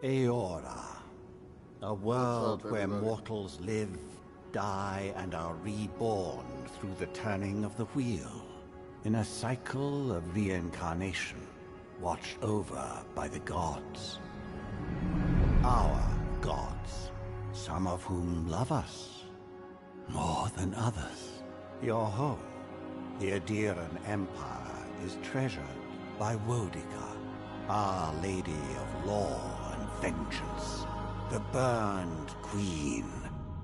Eora, a world up, where everybody? mortals live, die, and are reborn through the turning of the wheel, in a cycle of reincarnation, watched over by the gods. Our gods, some of whom love us more than others. Your home, the Adiran Empire, is treasured by Wodica, Our Lady of Law and Vengeance, the Burned Queen.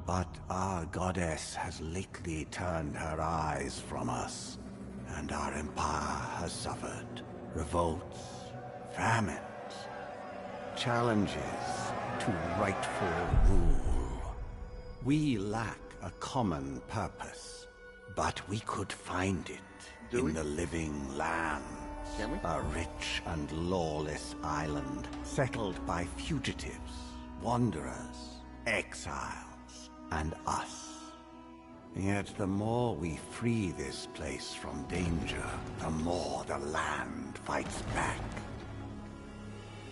But our goddess has lately turned her eyes from us, and our empire has suffered revolts, famines, challenges to rightful rule. We lack a common purpose, but we could find it in the living lands. Can we? A rich and lawless island settled by fugitives, wanderers, exiles, and us. Yet the more we free this place from danger, the more the land fights back.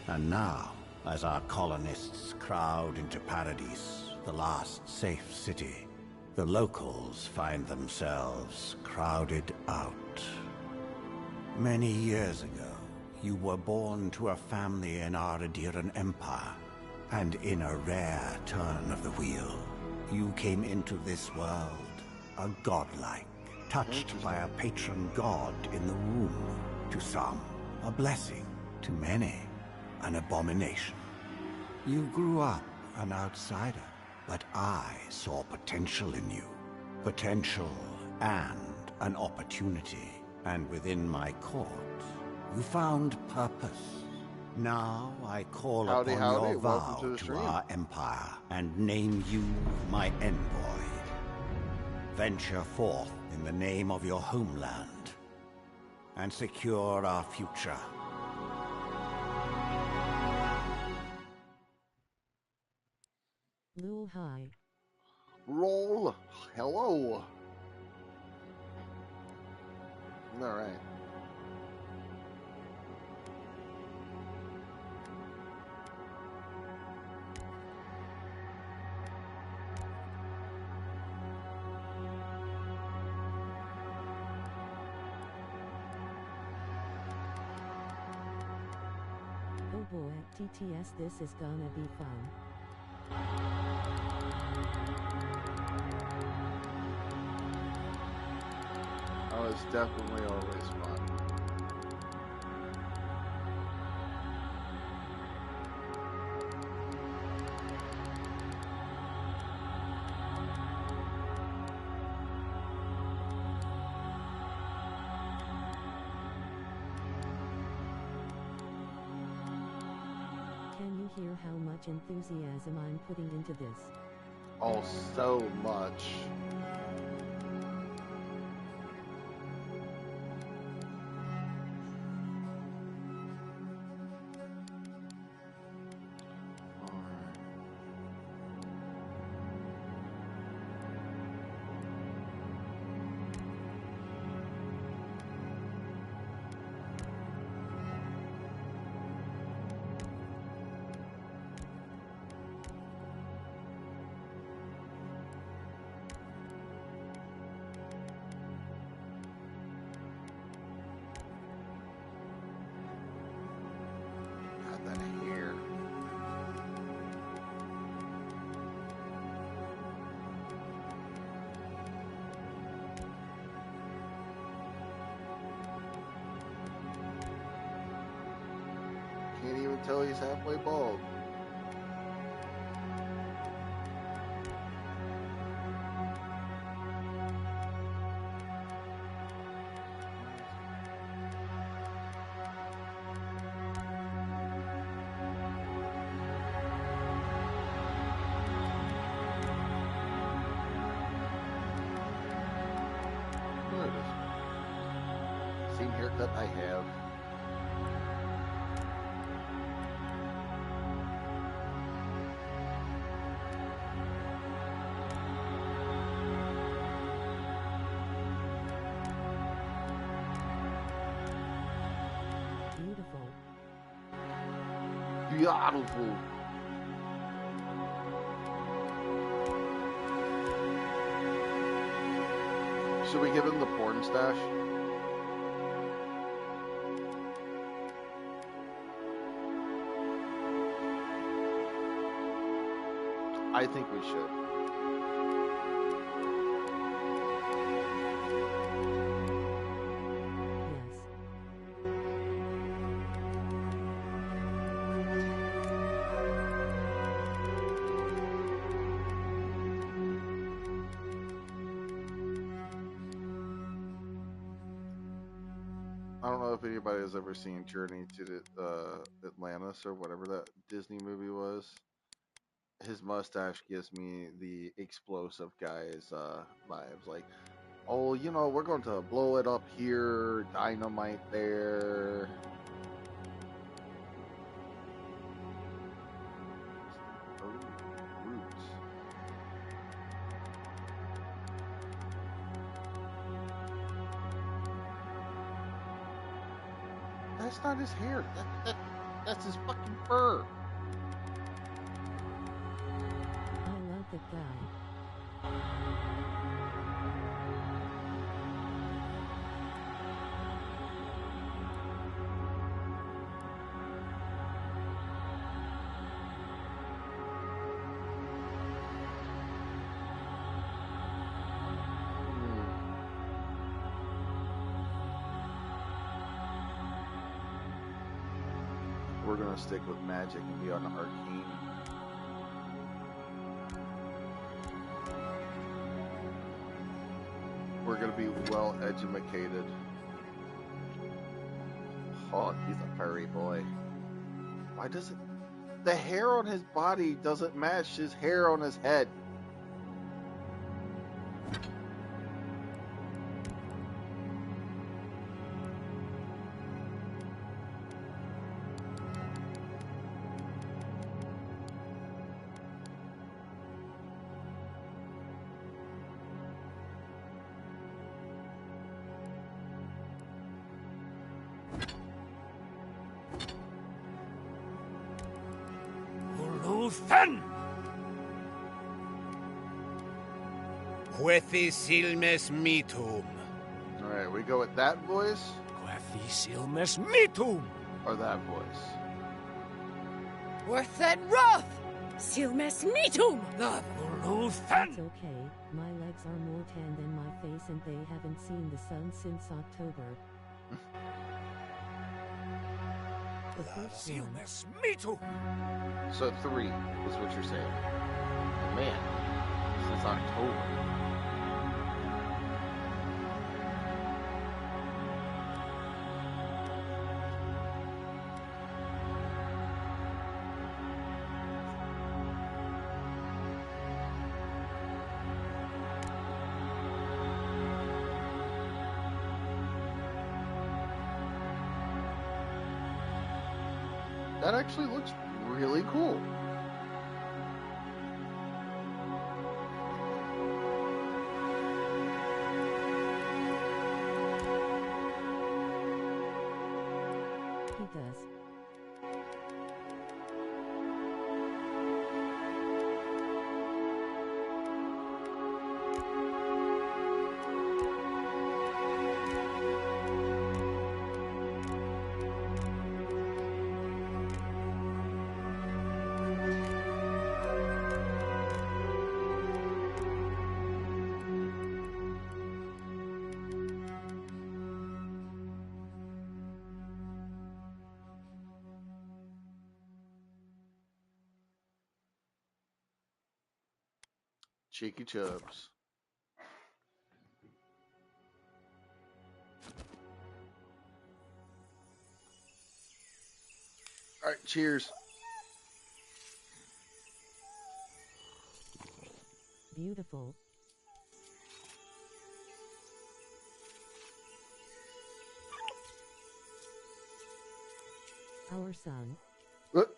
And now, as our colonists crowd into Paradise, the last safe city, the locals find themselves crowded out. Many years ago, you were born to a family in our Adiran Empire, and in a rare turn of the wheel, you came into this world a godlike, touched by a patron god in the womb. To some, a blessing; to many, an abomination. You grew up an outsider, but I saw potential in you. Potential and an opportunity. And within my court, you found purpose. Now I call upon your vow to our empire and name you my envoy. Venture forth in the name of your homeland and secure our future. Lul hi. Roll. Hello. All right. Oh boy, TTS, this is gonna be fun. Oh, it's definitely always fun. Can you hear how much enthusiasm I'm putting into this? Oh, so much. Can't even tell he's halfway bald. There it is. Same haircut I have. Beautiful. Beautiful. Should we give him the porn stash? I think we should. Yes. I don't know if anybody has ever seen Journey to Atlantis or whatever that Disney movie was. His mustache gives me the explosive guy's vibes. Like, oh, you know, we're going to blow it up here, dynamite there. Oh, roots. That's not his hair. That's his fucking fur. I love that guy. We're gonna stick with magic and be on arcane. We're gonna be well educated. Oh, he's a furry boy. Why doesn't the hair on his body doesn't match his hair on his head? Uluthen! Quethisilmes mitum. Alright, we go with that voice Quethisilmes mitum. or that voice? Worthen Roth! Silmes Metum! Uluthen! It's okay, my legs are more tan than my face and they haven't seen the sun since October. The first one. Silmes mitum. So 3 is what you're saying. Man, since October. That actually looks really cool. He does. Cheeky Chubs. All right, cheers. Beautiful. Our son. Look.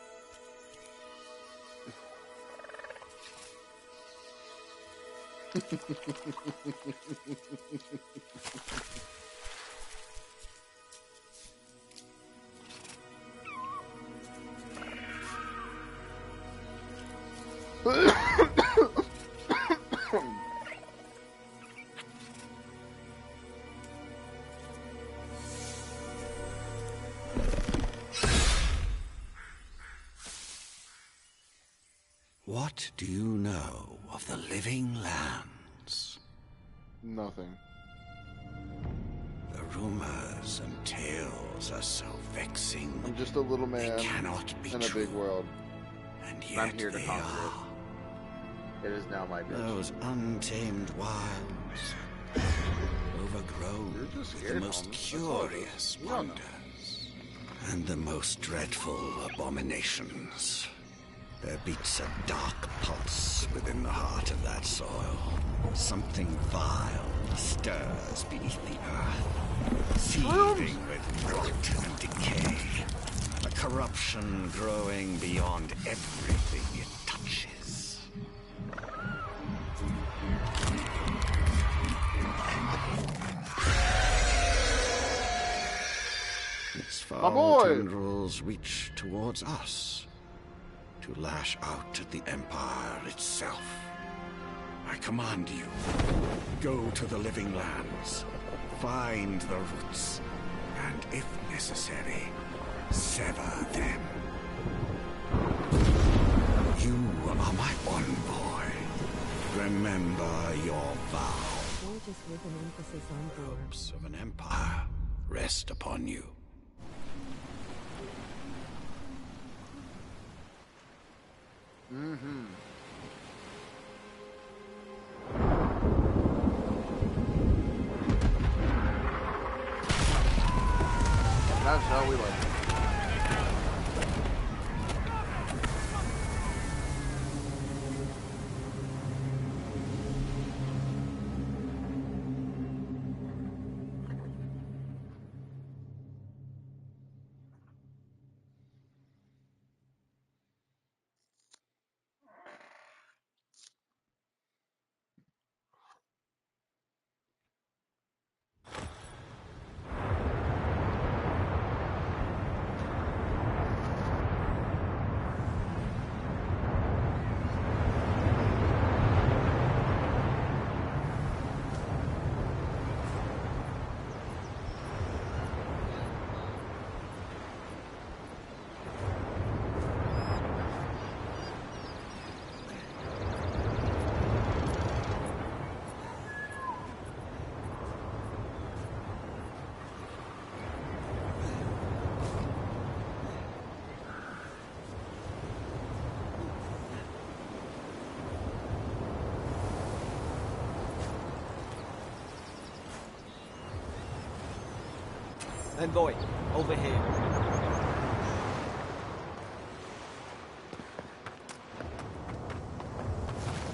What do you know of the living lands? Nothing. The rumors and tales are so vexing. I'm just a little man They cannot be in a true. big world. And I'm yet here to they conquer are. It is now my bitch. Those untamed wilds, overgrown You're just with scared, the most homie. That's all it is. curious You don't know. wonders and the most dreadful abominations. There beats a dark pulse within the heart of that soil. Something vile stirs beneath the earth, seething with rot and decay. A corruption growing beyond everything it touches. Its foul boy! tendrils reach towards us, to lash out at the Empire itself. I command you, go to the living lands, find the roots, and if necessary, sever them. You are my envoy. Remember your vow. Gorgeous with an emphasis on gore. Hopes of an empire rest upon you. Mm-hmm. That's how we like it. Envoy, over here.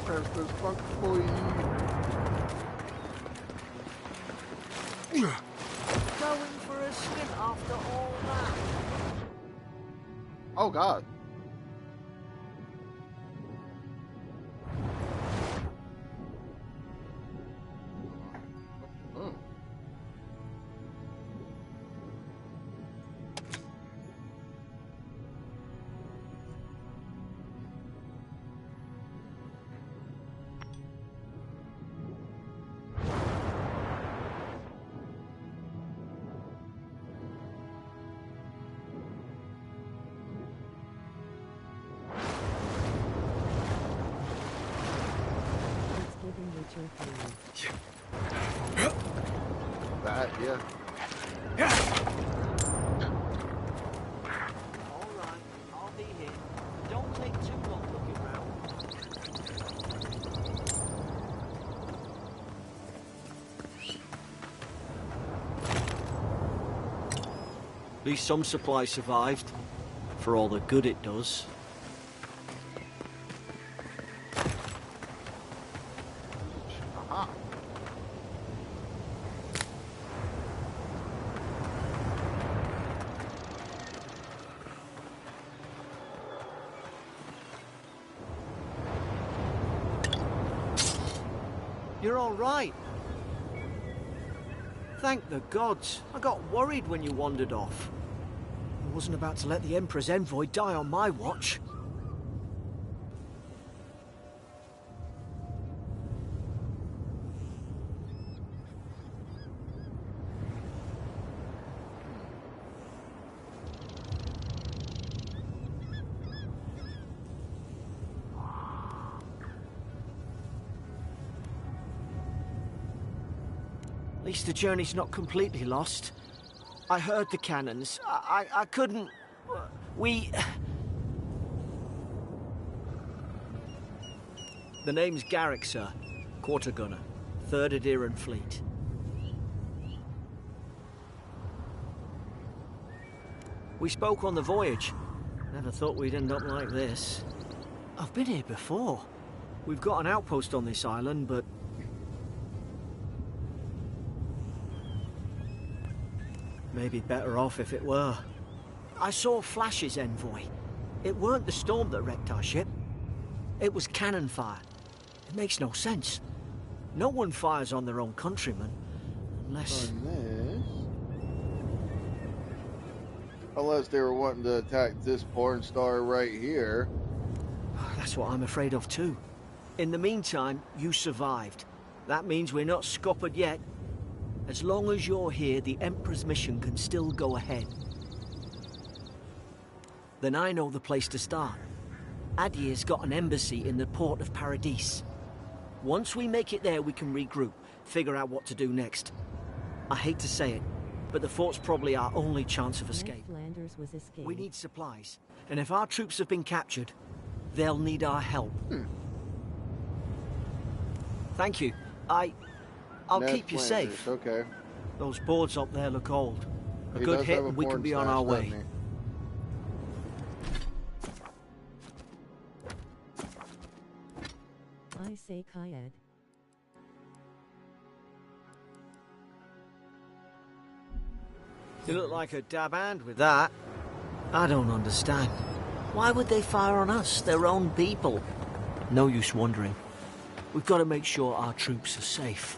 Press this fuck boy. Going for a swim after all that? Oh god. Oh. It's giving Witcher 3. That, yeah. All right, I'll be here. Don't take too long looking round. At least some supply survived, for all the good it does. Aha. You're all right. Thank the gods. I got worried when you wandered off. I wasn't about to let the Emperor's envoy die on my watch. At least the journey's not completely lost. I heard the cannons. I couldn't... We... The name's Garrick, sir. Quarter gunner. 3rd Adiran Fleet. We spoke on the voyage. Never thought we'd end up like this. I've been here before. We've got an outpost on this island, but... Maybe better off if it were. I saw flashes, Envoy. It weren't the storm that wrecked our ship. It was cannon fire. It makes no sense. No one fires on their own countrymen, unless... Unless they were wanting to attack this porn star right here. That's what I'm afraid of too. In the meantime, you survived. That means we're not scuppered yet. As long as you're here, the Emperor's mission can still go ahead. Then I know the place to start. Adir's got an embassy in the port of Paradis. Once we make it there, we can regroup, figure out what to do next. I hate to say it, but the fort's probably our only chance of escape. Flanders was escaped. We need supplies, and if our troops have been captured, they'll need our help. Thank you. I'll Ned keep you Flanders, safe. Okay. Those boards up there look old. A He good does hit have a and we can porn be on stash, our doesn't way. he? I say Kayed. You look like a dab hand with that. I don't understand. Why would they fire on us, their own people? No use wondering. We've got to make sure our troops are safe.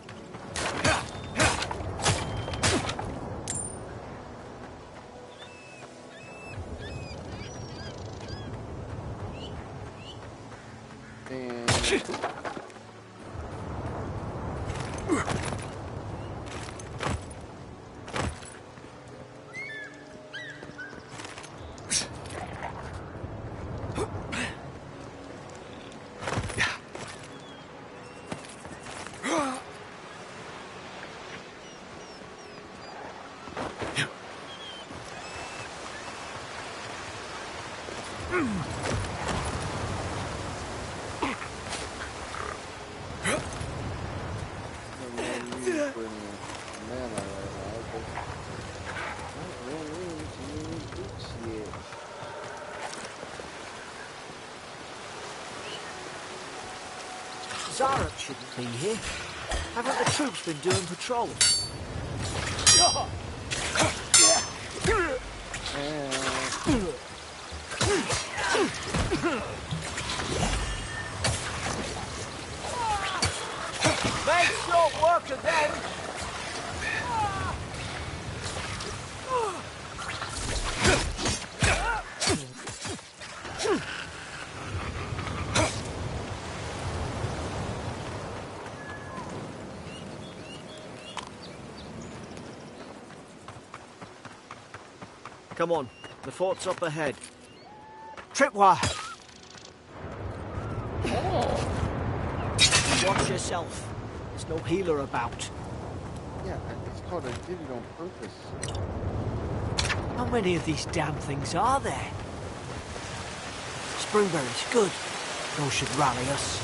And Zarat shouldn't be here. Haven't the troops been doing patrols? Make short work of them! Come on, the fort's up ahead. Tripwire! Watch yourself. There's no healer about. yeah, it's called I did it on purpose. How many of these damn things are there? Springberries, good. Those should rally us.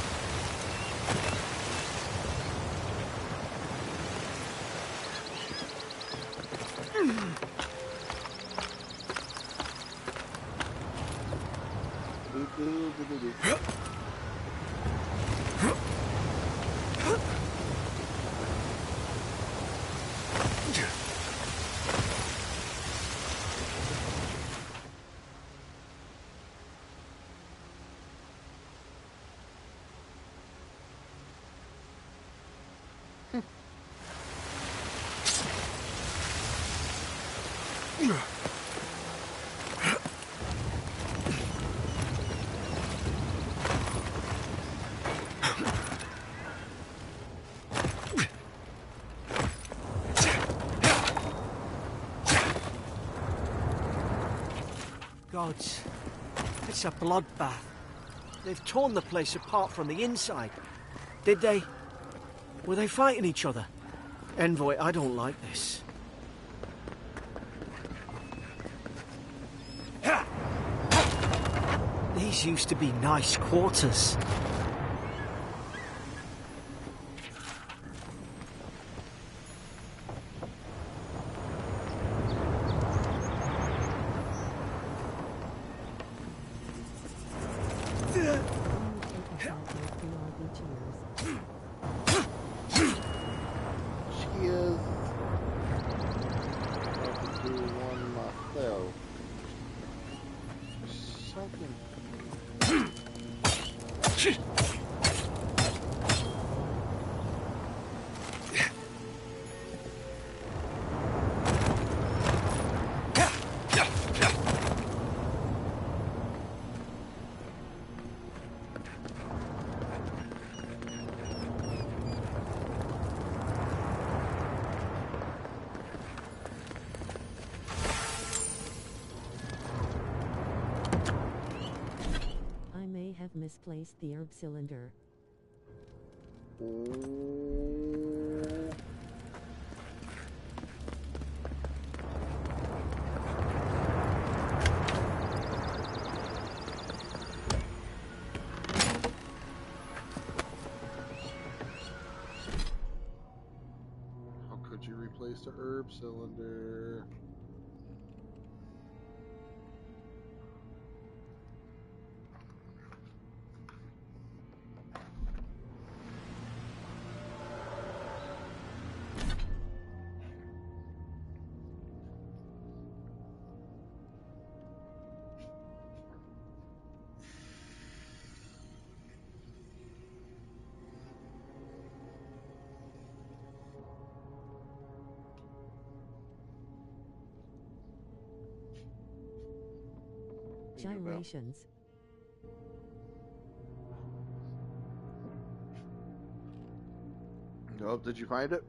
Gods, it's a bloodbath. They've torn the place apart from the inside. Did they? Were they fighting each other? Envoy, I don't like this. These used to be nice quarters. She is. I have to do one myself. Something. I may have misplaced the herb cylinder. How could you replace the herb cylinder? Gyrations. Nope, did you find it?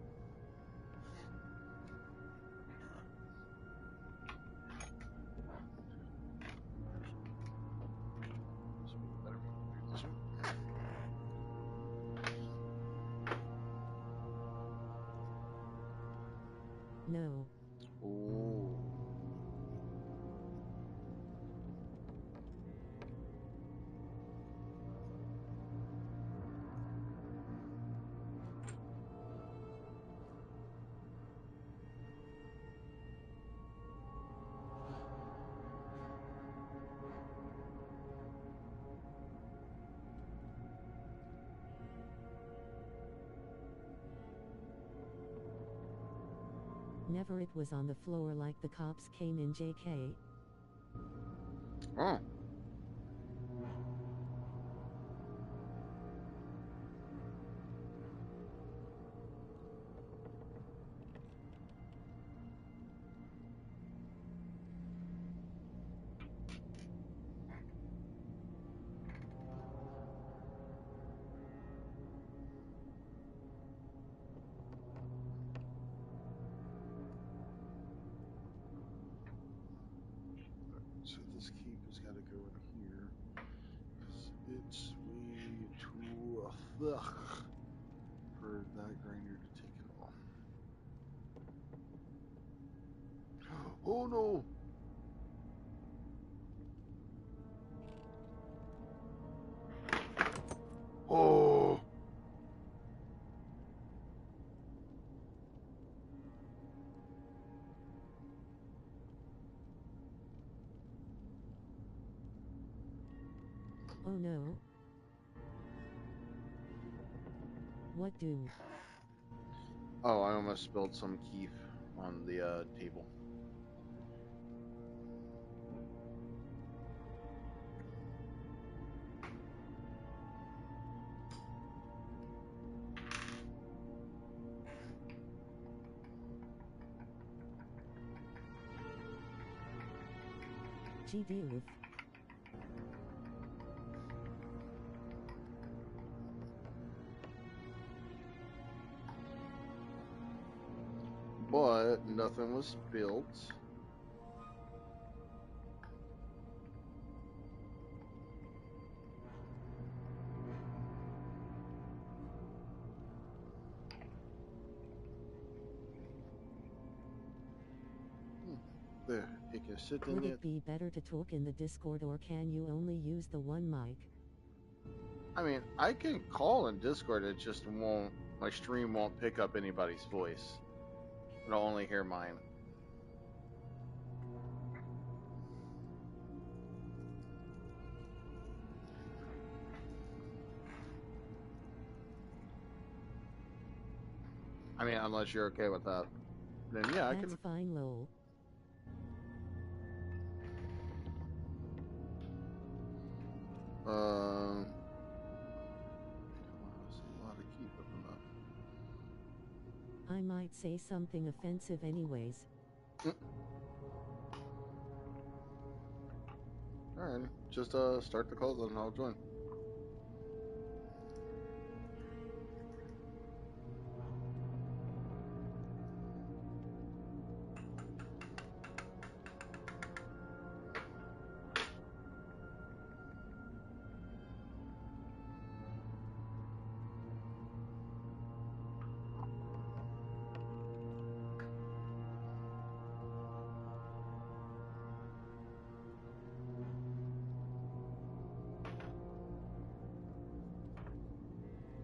No. Ooh. Never, it was on the floor like the cops came in, JK. Oh. So this keep has got to go in here because it's way too thick for that grinder to take it all. Oh no! Oh! Oh no. What do? Oh, I almost spilled some keef on the table. GD. But nothing was spilled. Take a sit Would in it be better to talk in the Discord, or can you only use the one mic? I mean, I can call in Discord, it just won't, my stream won't pick up anybody's voice. It'll only hear mine. I mean, unless you're okay with that. Then yeah, I That's can. fine, lol. There's a lot of key open up. I might say something offensive anyways. Alright, just start the call then I'll join.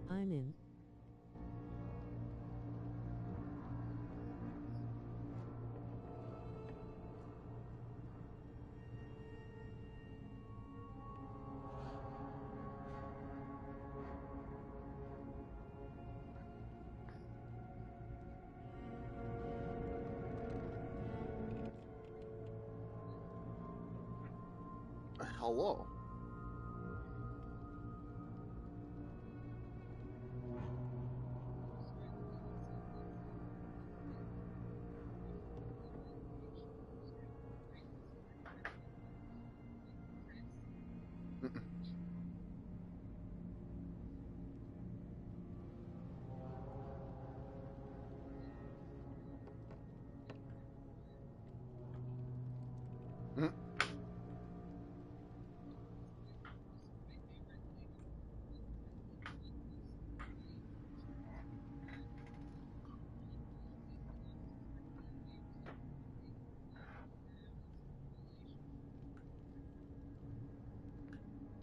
I'm in. Hello.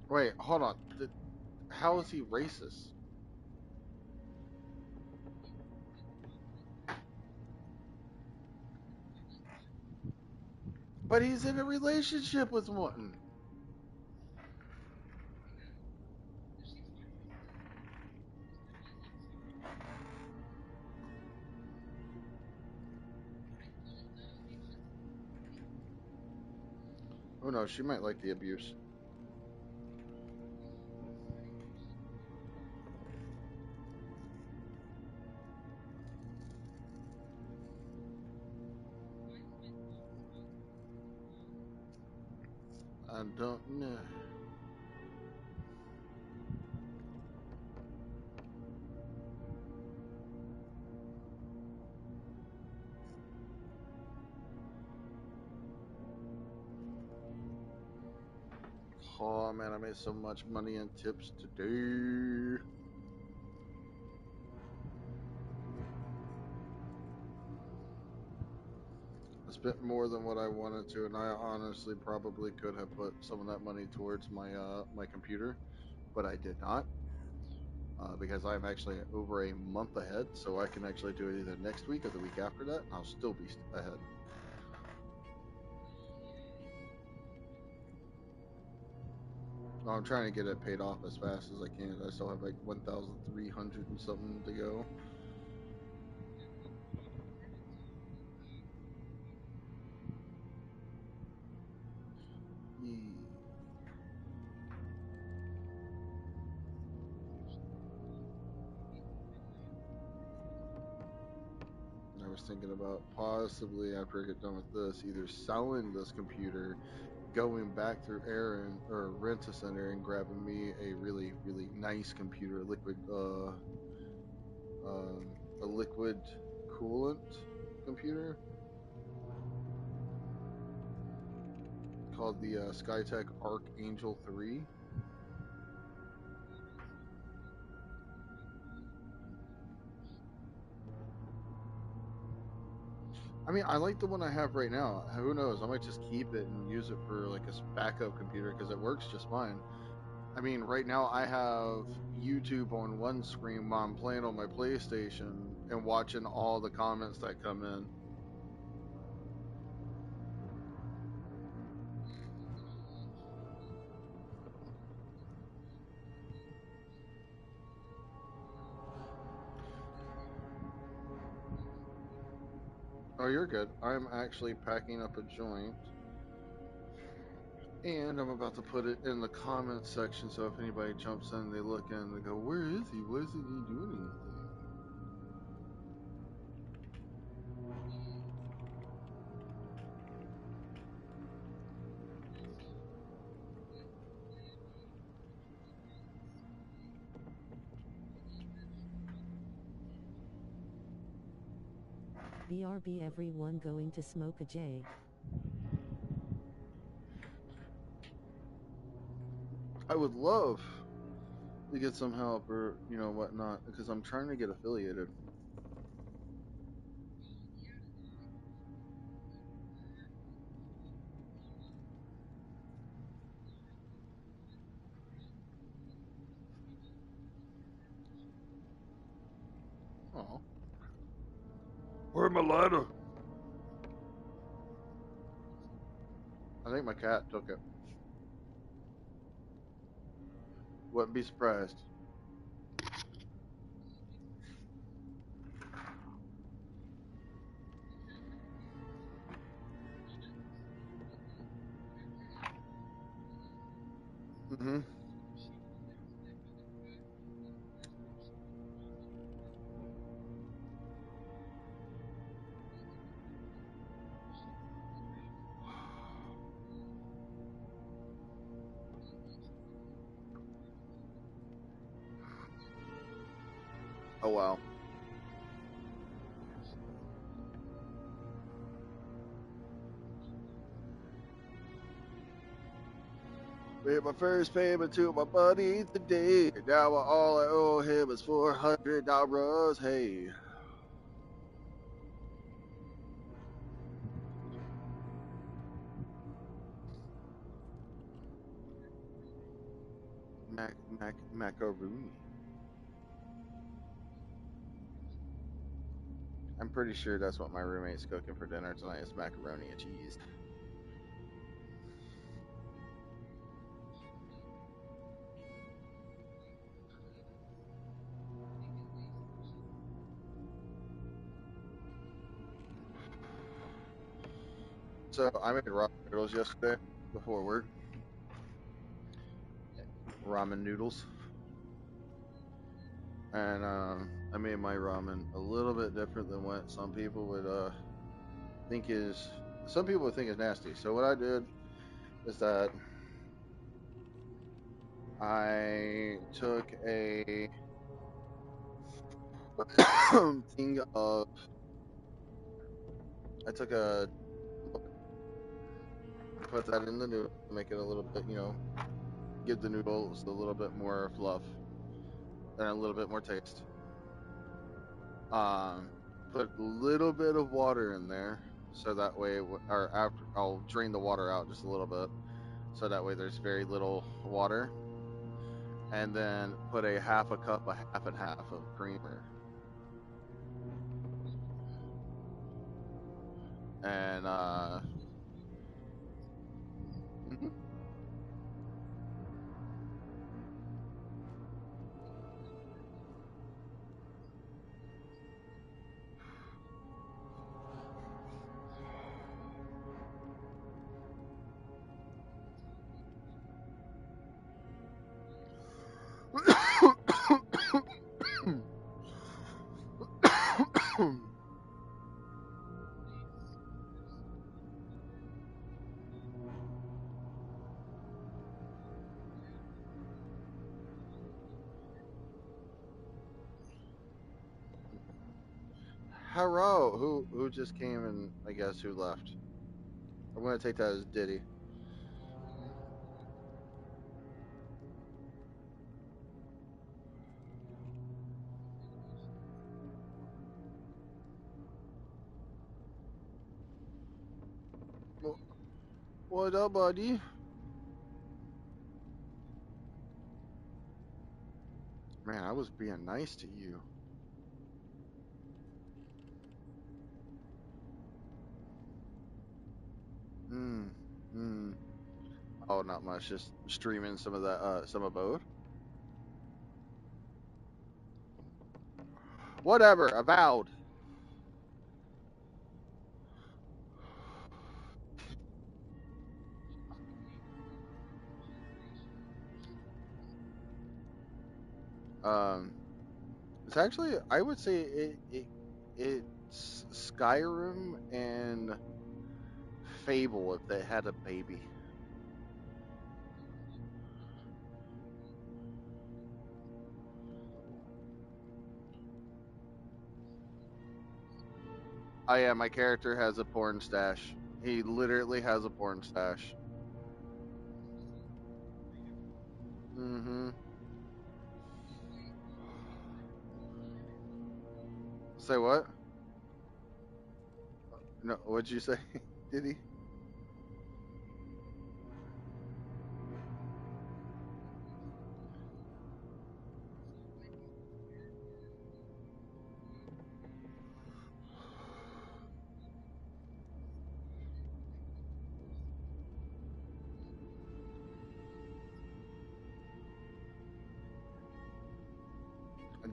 Wait, hold on. How is he racist? But he's in a relationship with one. Oh no, she might like the abuse. I don't know. Oh man, I made so much money in tips today. I spent more than what I wanted to, and I honestly probably could have put some of that money towards my my computer, but I did not because I'm actually over a month ahead, so I can actually do it either next week or the week after that, and I'll still be ahead. I'm trying to get it paid off as fast as I can. I still have like 1,300 and something to go. I was thinking about possibly after I get done with this, either selling this computer, going back through Aaron or Rent-A-Center and grabbing me a really, really nice computer, a liquid coolant computer called the Skytech Archangel 3. I mean, I like the one I have right now. Who knows? I might just keep it and use it for like a backup computer because it works just fine. I mean, right now I have YouTube on one screen while I'm playing on my PlayStation and watching all the comments that come in. Oh, you're good. I'm actually packing up a joint. And I'm about to put it in the comments section, so if anybody jumps in, they look in, they go, "Where is he? Why isn't he doing anything?" BRB, everyone going to smoke a J. I would love to get some help or, whatnot, because I'm trying to get affiliated. Oh. Where's my lighter? I think my cat took it. Wouldn't be surprised. Mm-hmm. Oh, wow. Made my first payment to my buddy today. Now all I owe him is $400. Hey. Macaroni. I'm pretty sure that's what my roommate's cooking for dinner tonight is macaroni and cheese. So I made ramen noodles yesterday before work. Ramen noodles. And I made my ramen a little bit different than what some people would think is. Some people would think is nasty. So what I did is that I took a thing of. I took a. Put that in the noodle, make it a little bit, give the noodles a little bit more fluff and a little bit more taste. Um, put a little bit of water in there, so that way, or after, I'll drain the water out just a little bit, so that way there's very little water, and then put a half a cup, a half and half of creamer, and mhm. Hello, who just came and I guess who left? I'm gonna take that as Diddy. What up, buddy? Man, I was being nice to you. Hmm. Hmm. Oh, not much. Just streaming some of that, some of both. Whatever. Avowed. Um, it's actually, I would say it's Skyrim and Fable if they had a baby. Oh yeah, my character has a porn stash. He literally has a porn stash. Mm-hmm. Say what? No, what'd you say? Did he?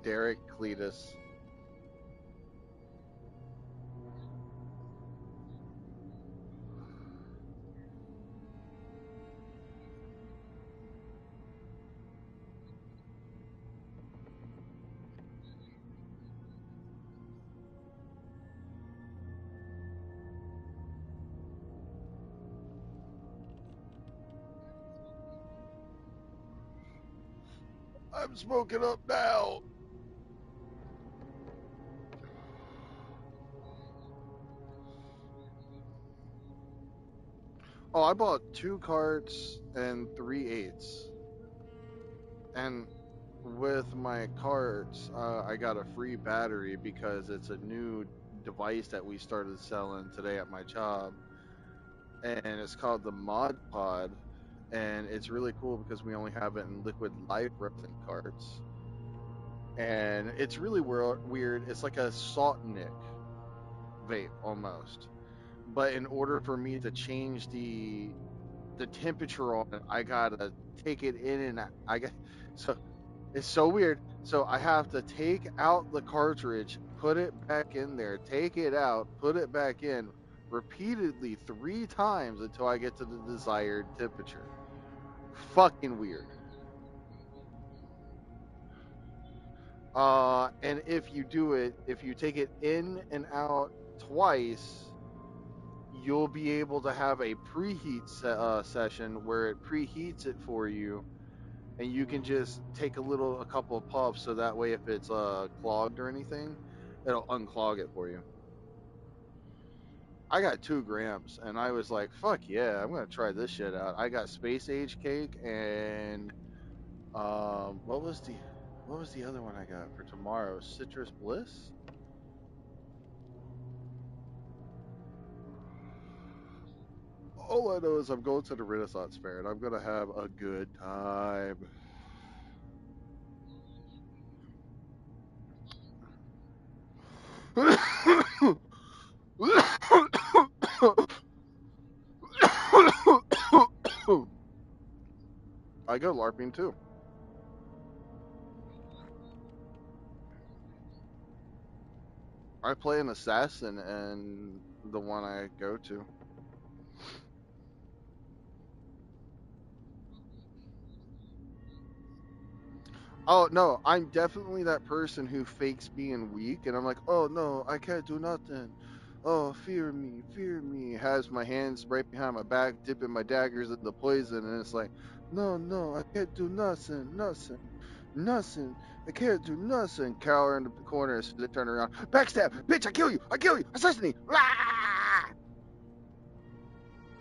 Derek Cletus. I'm smoking up now. Oh, I bought 2 carts and 3/8. And with my carts, I got a free battery because it's a new device that we started selling today at my job, and it's called the Mod Pod, and it's really cool because we only have it in liquid live resin carts, and it's really weird. It's like a salt nick vape almost, but in order for me to change the temperature on it, I gotta take it in and I get so it's so weird. So I have to take out the cartridge, put it back in there, take it out, put it back in, repeatedly 3 times until I get to the desired temperature. Fucking weird. And if you do it, if you take it in and out twice, you'll be able to have a preheat session where it preheats it for you, and you can just take a couple of puffs, so that way if it's clogged or anything, it'll unclog it for you. I got 2 grams, and I was like, "Fuck yeah, I'm gonna try this shit out." I got space age cake and what was the other one I got for tomorrow? Citrus Bliss. All I know is I'm going to the Renaissance Fair, and I'm gonna have a good time. I go LARPing too. I play an assassin and the one I go to. Oh no, I'm definitely that person who fakes being weak, and I'm like, oh no, I can't do nothing. Oh, fear me. Has my hands right behind my back, dipping my daggers in the poison, and it's like, no, no, I can't do nothing, nothing, nothing. I can't do nothing. Cower in the corner, and they turn around, backstab, bitch, I kill you, assassinate, ah!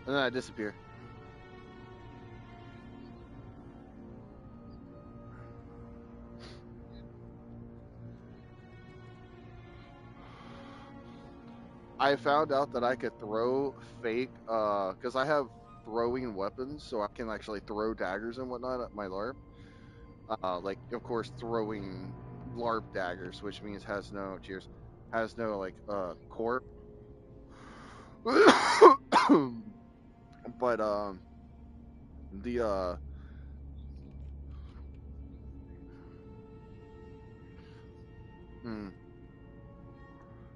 And then I disappear. I found out that I could throw fake, because I have throwing weapons, so I can actually throw daggers and whatnot at my LARP. Like, of course, throwing LARP daggers, which means has no core. But the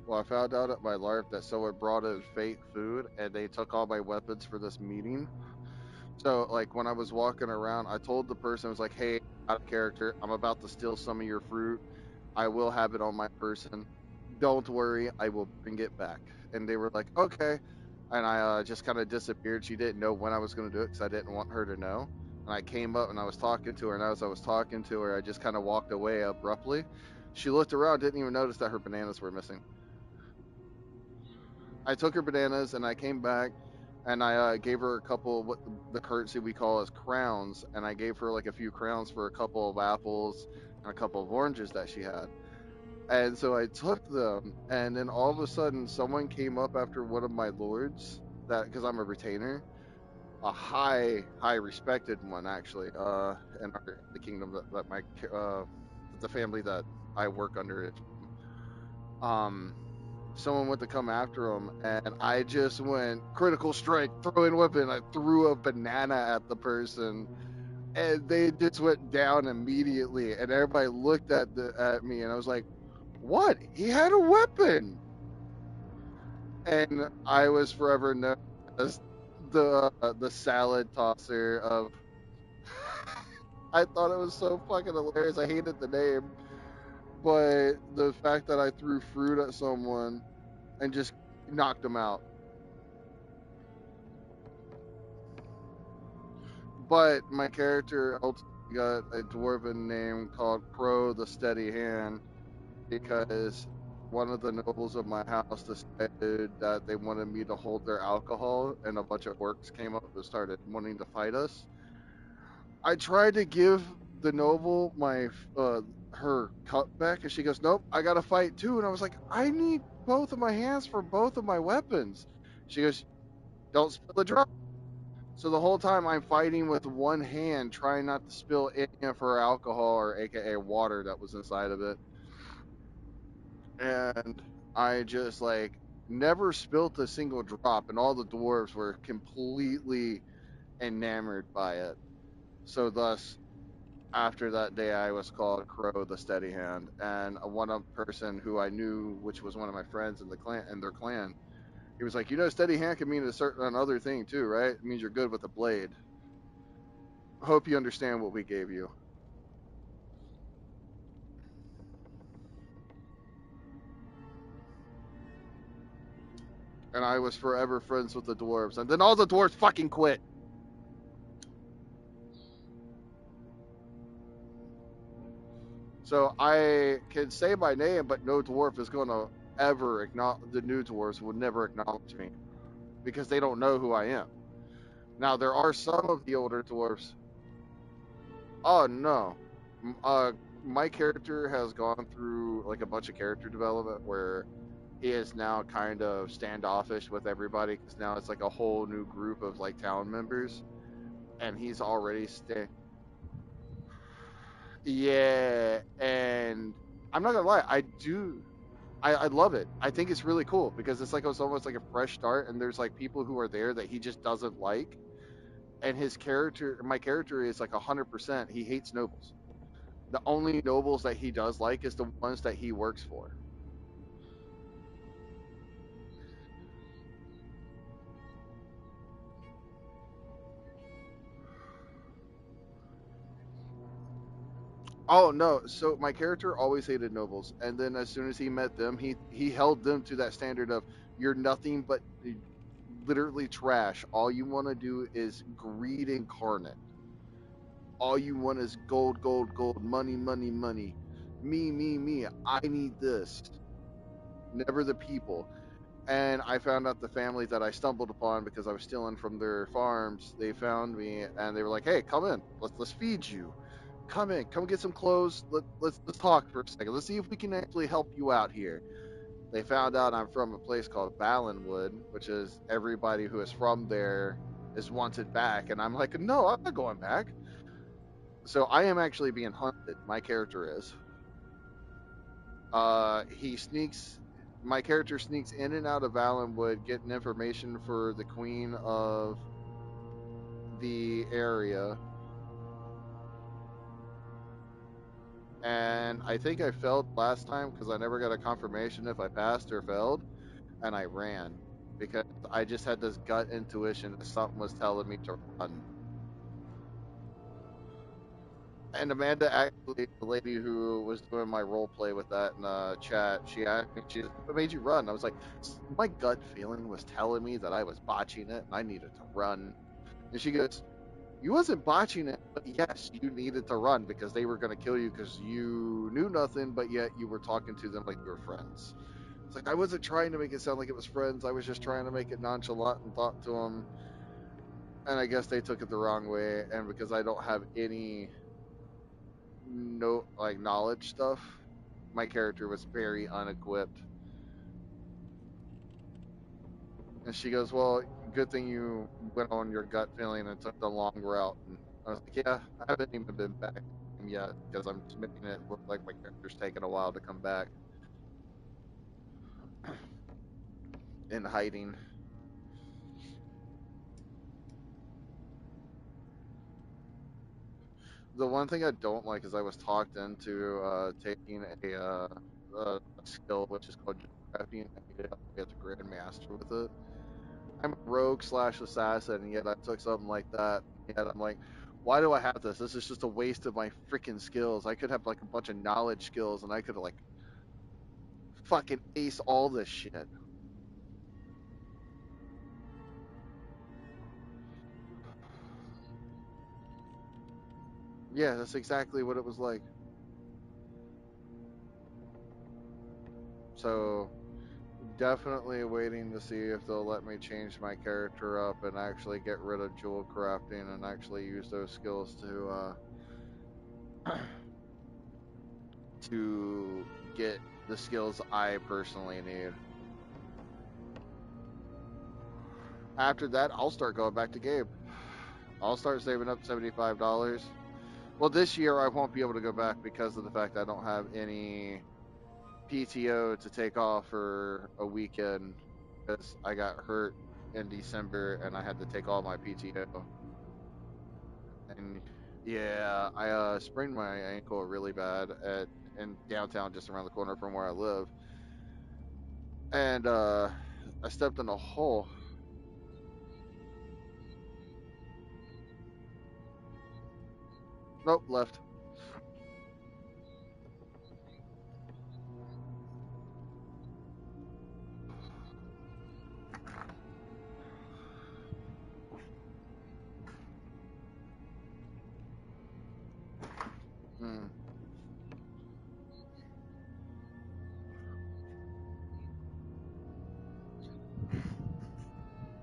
well, I found out at my LARP that someone brought in fake food and they took all my weapons for this meeting. So, like, when I was walking around, I told the person, I was like, hey, out of character, I'm about to steal some of your fruit. I will have it on my person. Don't worry, I will bring it back. And they were like, okay. And I just kind of disappeared. She didn't know when I was going to do it because I didn't want her to know. And I came up and I was talking to her. And as I was talking to her, I just kind of walked away abruptly. She looked around, didn't even notice that her bananas were missing. I took her bananas and I came back and I gave her a couple, what the currency we call as crowns. And I gave her like a few crowns for a couple of apples and a couple of oranges that she had. And so I took them, and then all of a sudden, someone came up after one of my lords, that because I'm a retainer, a high respected one actually, in the kingdom that my the family that I work under is. Someone went to come after him, and I just went critical strike, throwing weapon. I threw a banana at the person, and they just went down immediately. And everybody looked at me, and I was like, what? He had a weapon. And I was forever known as the salad tosser of. I thought it was so fucking hilarious. I hated the name, but the fact that I threw fruit at someone and just knocked them out. But my character ultimately got a dwarven name called Crow the Steady Hand because one of the nobles of my house decided that they wanted me to hold their alcohol, and a bunch of orcs came up and started wanting to fight us. I tried to give the noble my her cup back, and she goes, "Nope, I gotta fight too." And I was like, "I need both of my hands for both of my weapons." She goes, "Don't spill the drop." So the whole time I'm fighting with one hand, trying not to spill any of her alcohol, or AKA water, that was inside of it. And I just like never spilt a single drop, and all the dwarves were completely enamored by it. So thus, after that day, I was called Crow the Steady Hand, and one person who I knew, which was one of my friends in the clan, in their clan, he was like, "You know, steady hand can mean a certain another thing too, right? It means you're good with a blade. Hope you understand what we gave you." And I was forever friends with the dwarves, and then all the dwarves fucking quit. So I can say my name, but no dwarf is going to ever acknowledge. The new dwarves would never acknowledge me because they don't know who I am. Now there are some of the older dwarves. Oh no, my character has gone through like a bunch of character development where he is now kind of standoffish with everybody because now it's like a whole new group of like town members, and he's already Yeah, and I'm not gonna lie, I love it. I think it's really cool because it's almost like a fresh start, and there's like people who are there that he just doesn't like, and my character is like 100%. He hates nobles. The only nobles that he does like is the ones that he works for. Oh no, so my character always hated nobles, and then as soon as he met them, he held them to that standard of you're nothing but literally trash. All you want to do is greed incarnate. All you want is gold, gold, gold, money, money, money. Me. I need this. Never the people. And I found out the family that I stumbled upon because I was stealing from their farms. They found me and they were like, "Hey, come in. Let's feed you. Come in. Come get some clothes. Let's talk for a second. Let's see if we can actually help you out here." They found out I'm from a place called Ballinwood, which is everybody who is from there is wanted back, and I'm like, no, I'm not going back. So I am actually being hunted. My character is. My character sneaks in and out of Valenwood, getting information for the queen of the area. And I think I failed last time because I never got a confirmation if I passed or failed, and I ran because I just had this gut intuition that something was telling me to run. And Amanda, actually, the lady who was doing my role play with that in chat, she asked me, what made you run? I was like, my gut feeling was telling me that I was botching it and I needed to run. And she goes, you wasn't botching it, but yes, you needed to run because they were going to kill you because you knew nothing, but yet you were talking to them like you were friends. It's like, I wasn't trying to make it sound like it was friends. I was just trying to make it nonchalant and talk to them. And I guess they took it the wrong way. And because I don't have any knowledge stuff, my character was very unequipped. And she goes, well, good thing you went on your gut feeling and took the long route. And I was like, yeah, I haven't even been back yet because I'm just making it look like my character's taking a while to come back. In hiding. The one thing I don't like is I was talked into taking a skill which is called crafting, and I get the Grandmaster with it. I'm a rogue / assassin, and yet I took something like that. And yet I'm like, why do I have this? This is just a waste of my freaking skills. I could have like a bunch of knowledge skills, and I could like fucking ace all this shit. Yeah, that's exactly what it was like. So, definitely waiting to see if they'll let me change my character up and actually get rid of jewel crafting and actually use those skills to get the skills I personally need. After that, I'll start going back to Gabe. I'll start saving up $75. Well, this year I won't be able to go back because of the fact I don't have any PTO to take off for a weekend because I got hurt in December and I had to take all my PTO. And yeah, I sprained my ankle really bad in downtown, just around the corner from where I live. And I stepped in a hole. Nope, left.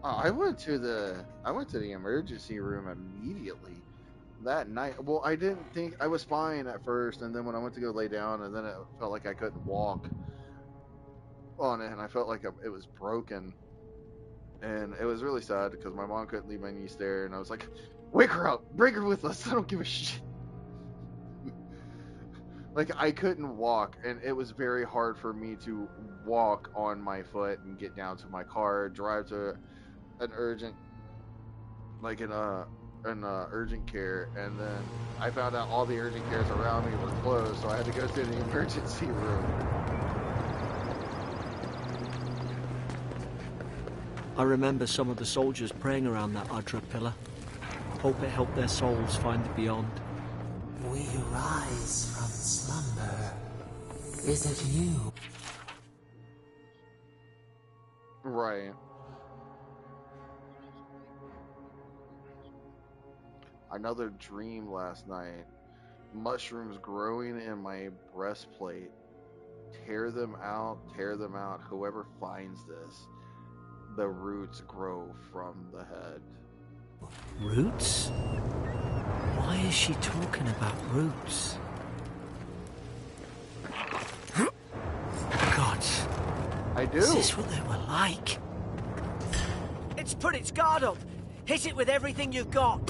I went to the emergency room immediately that night. Well, I didn't think I was fine at first, and then when I went to go lay down, and then it felt like I couldn't walk on it, and I felt like it was broken, and it was really sad because my mom couldn't leave my niece there, and I was like, "Wake her up, bring her with us. I don't give a shit." Like, I couldn't walk, and it was very hard for me to walk on my foot and get down to my car, drive to an urgent, like an urgent care, and then I found out all the urgent cares around me were closed, so I had to go to the emergency room. I remember some of the soldiers praying around that Adra pillar. Hope it helped their souls find the beyond. We rise from slumber. Is it you? Right. Another dream last night. Mushrooms growing in my breastplate. Tear them out, tear them out. Whoever finds this, the roots grow from the head. Roots? Why is she talking about roots? God. I do. Is this what they were like? It's put its guard up. Hit it with everything you've got.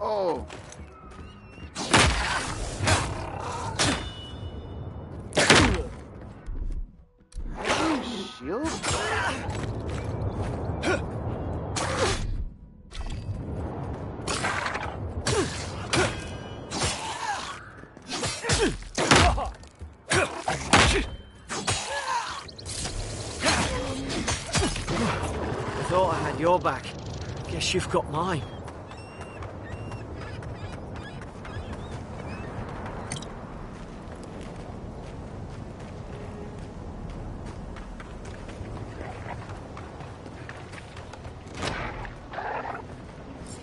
Oh. Shield? I thought I had your back. Guess you've got mine.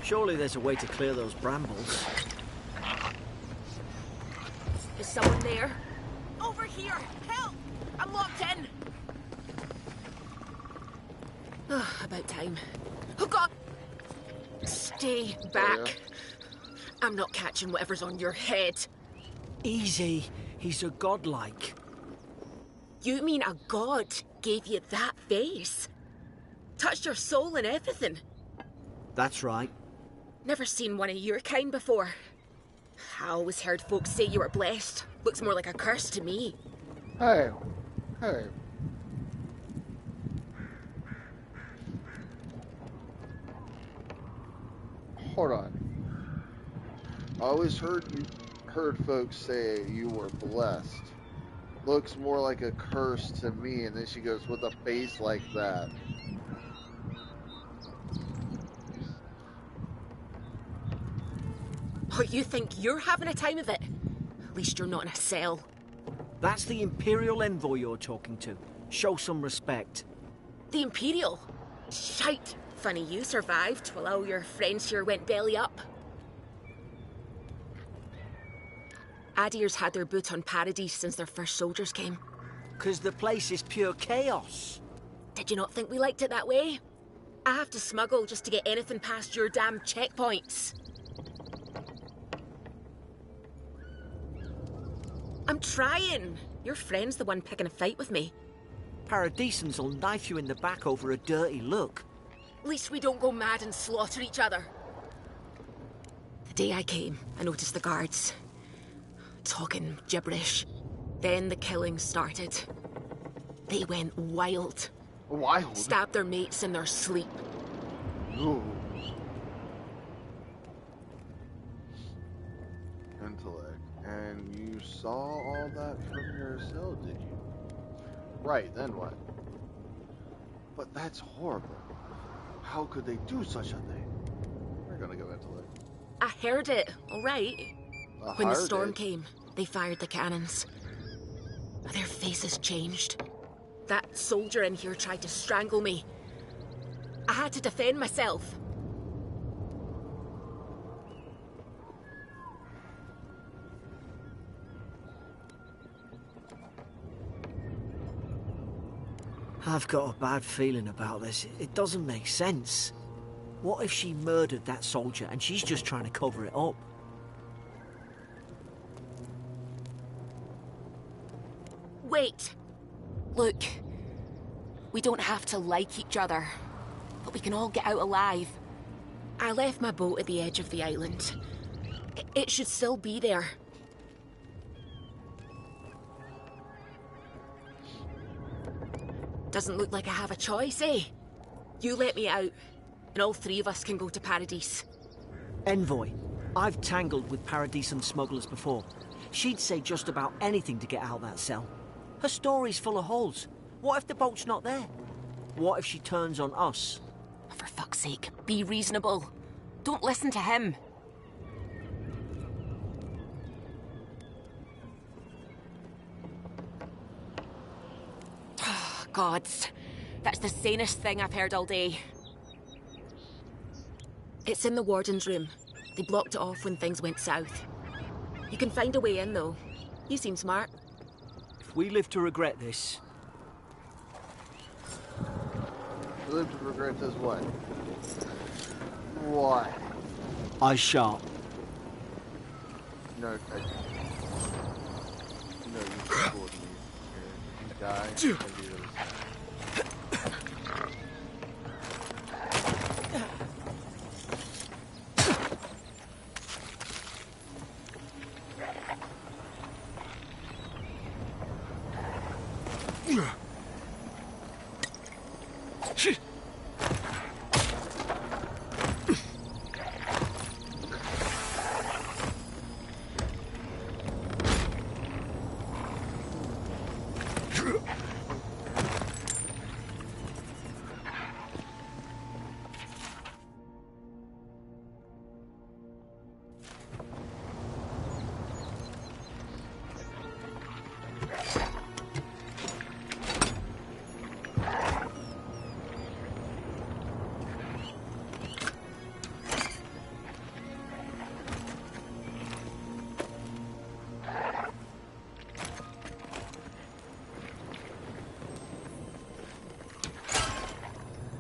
Surely there's a way to clear those brambles. Is someone there? Over here! Help! I'm locked in! About time. Oh, God! Stay back. yeah. I'm not catching whatever's on your head. Easy. He's a godlike. You mean a god gave you that face? Touched your soul and everything? That's right. Never seen one of your kind before. I always heard folks say you were blessed. Looks more like a curse to me. Hey. Hey. Hold on. I always heard folks say you were blessed. Looks more like a curse to me, and then she goes, with a face like that. Oh, you think you're having a time of it? At least you're not in a cell. That's the Imperial envoy you're talking to. Show some respect. The Imperial? Shite! Funny you survived while all your friends here went belly up. Adir's had their boot on Paradise since their first soldiers came. 'Cause the place is pure chaos. Did you not think we liked it that way? I have to smuggle just to get anything past your damn checkpoints. I'm trying. Your friend's the one picking a fight with me. Paradisans will knife you in the back over a dirty look. At least we don't go mad and slaughter each other. The day I came, I noticed the guards talking gibberish. Then the killing started. They went wild. Wild? Stabbed their mates in their sleep. Ooh. Intellect. And you saw all that from your cell, did you? Right, then what? But that's horrible. How could they do such a thing? We're gonna go intellect. I heard it, all right. When the heard storm it. came, they fired the cannons. Their faces changed. That soldier in here tried to strangle me. I had to defend myself. I've got a bad feeling about this. It doesn't make sense. What if she murdered that soldier and she's just trying to cover it up? Wait. Look. We don't have to like each other, but we can all get out alive. I left my boat at the edge of the island. It should still be there. Doesn't look like I have a choice, eh? You let me out, and all three of us can go to Paradise. Envoy. I've tangled with Paradisum smugglers before. She'd say just about anything to get out of that cell. Her story's full of holes. What if the boat's not there? What if she turns on us? For fuck's sake, be reasonable. Don't listen to him. Gods, that's the sanest thing I've heard all day. It's in the warden's room. They blocked it off when things went south. You can find a way in, though. You seem smart. If we live to regret this... We live to regret this what? What? I shan't. No, you can me. If you die, I'll do this.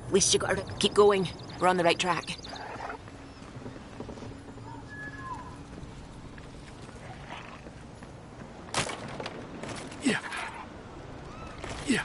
At least you gotta keep going. We're on the right track. Yeah. Yeah.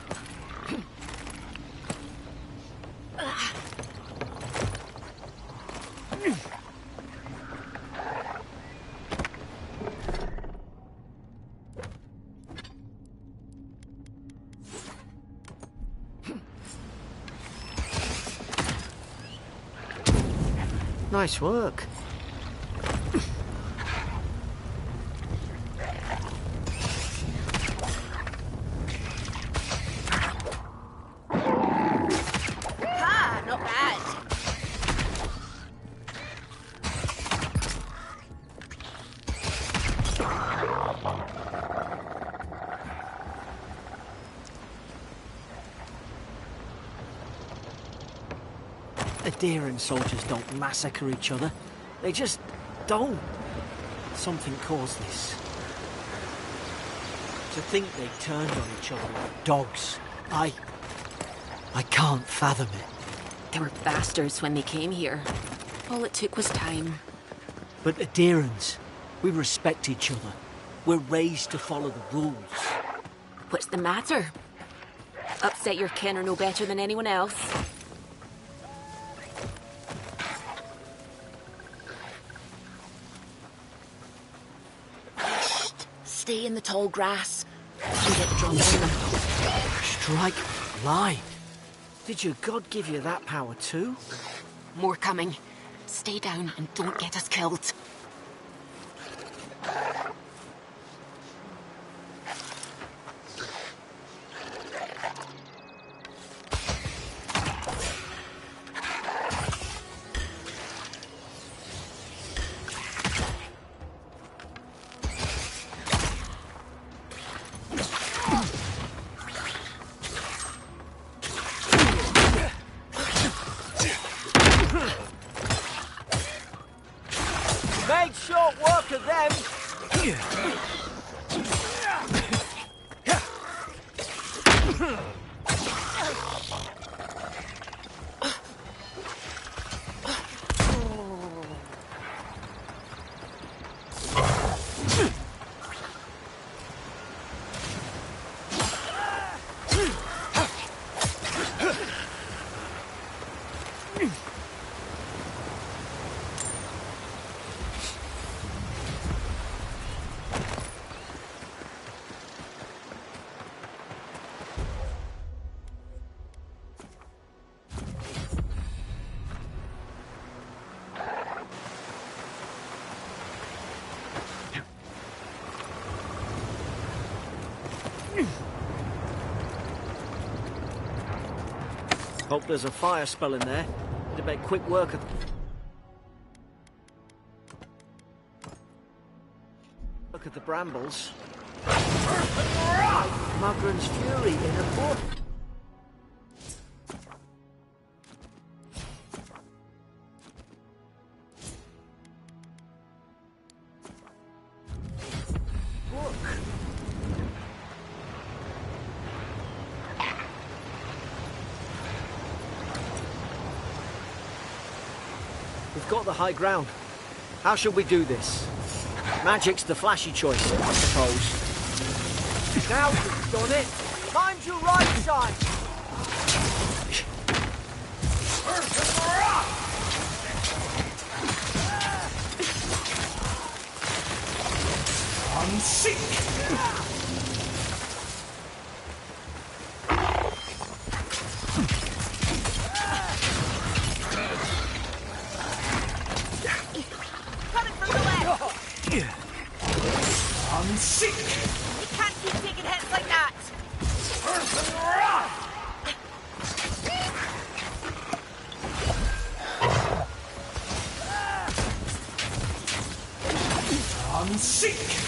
Nice work. Ha! Not bad. Adherent soldiers don't massacre each other. They just don't. Something caused this. To think they turned on each other like dogs. I can't fathom it. They were bastards when they came here. All it took was time. But adherents, we respect each other. We're raised to follow the rules. What's the matter? Upset your kin are no better than anyone else. Stay in the tall grass. You get the drop on them. Strike blind. Did your god give you that power too? More coming. Stay down and don't get us killed. Made short work of them. Hope there's a fire spell in there. It'd make quick work of... Look at the brambles. Magran's Fury in a book. We've got the high ground. How should we do this? Magic's the flashy choice, I suppose. Now you've done it! Find your right side! Unseek! Unseek! You can't keep taking hits like that! Unseek!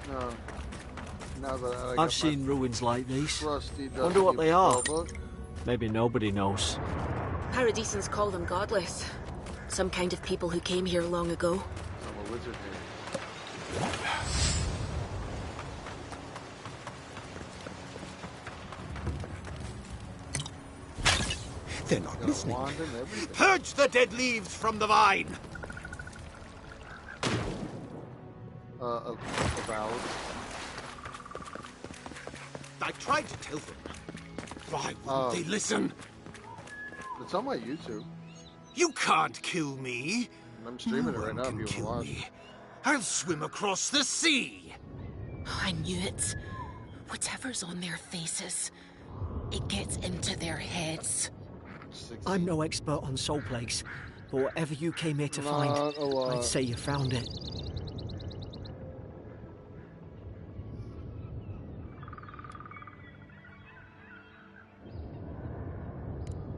No. Now that I I've got seen ruins like these. rusty, Wonder what dusty they are. spellbook. Maybe nobody knows. Paradisans call them godless. Some kind of people who came here long ago. I'm a wizard here. They're not Got a listening. wand and everything. Purge the dead leaves from the vine! Avowed. I tried to tell them. Why wouldn't they listen? It's on my YouTube. You can't kill me. I'm streaming it No right one now if can you kill want to watch. me. I'll swim across the sea. I knew it. Whatever's on their faces, it gets into their heads. 16. I'm no expert on soul plagues, but whatever you came here to Not find, a lot. I'd say you found it.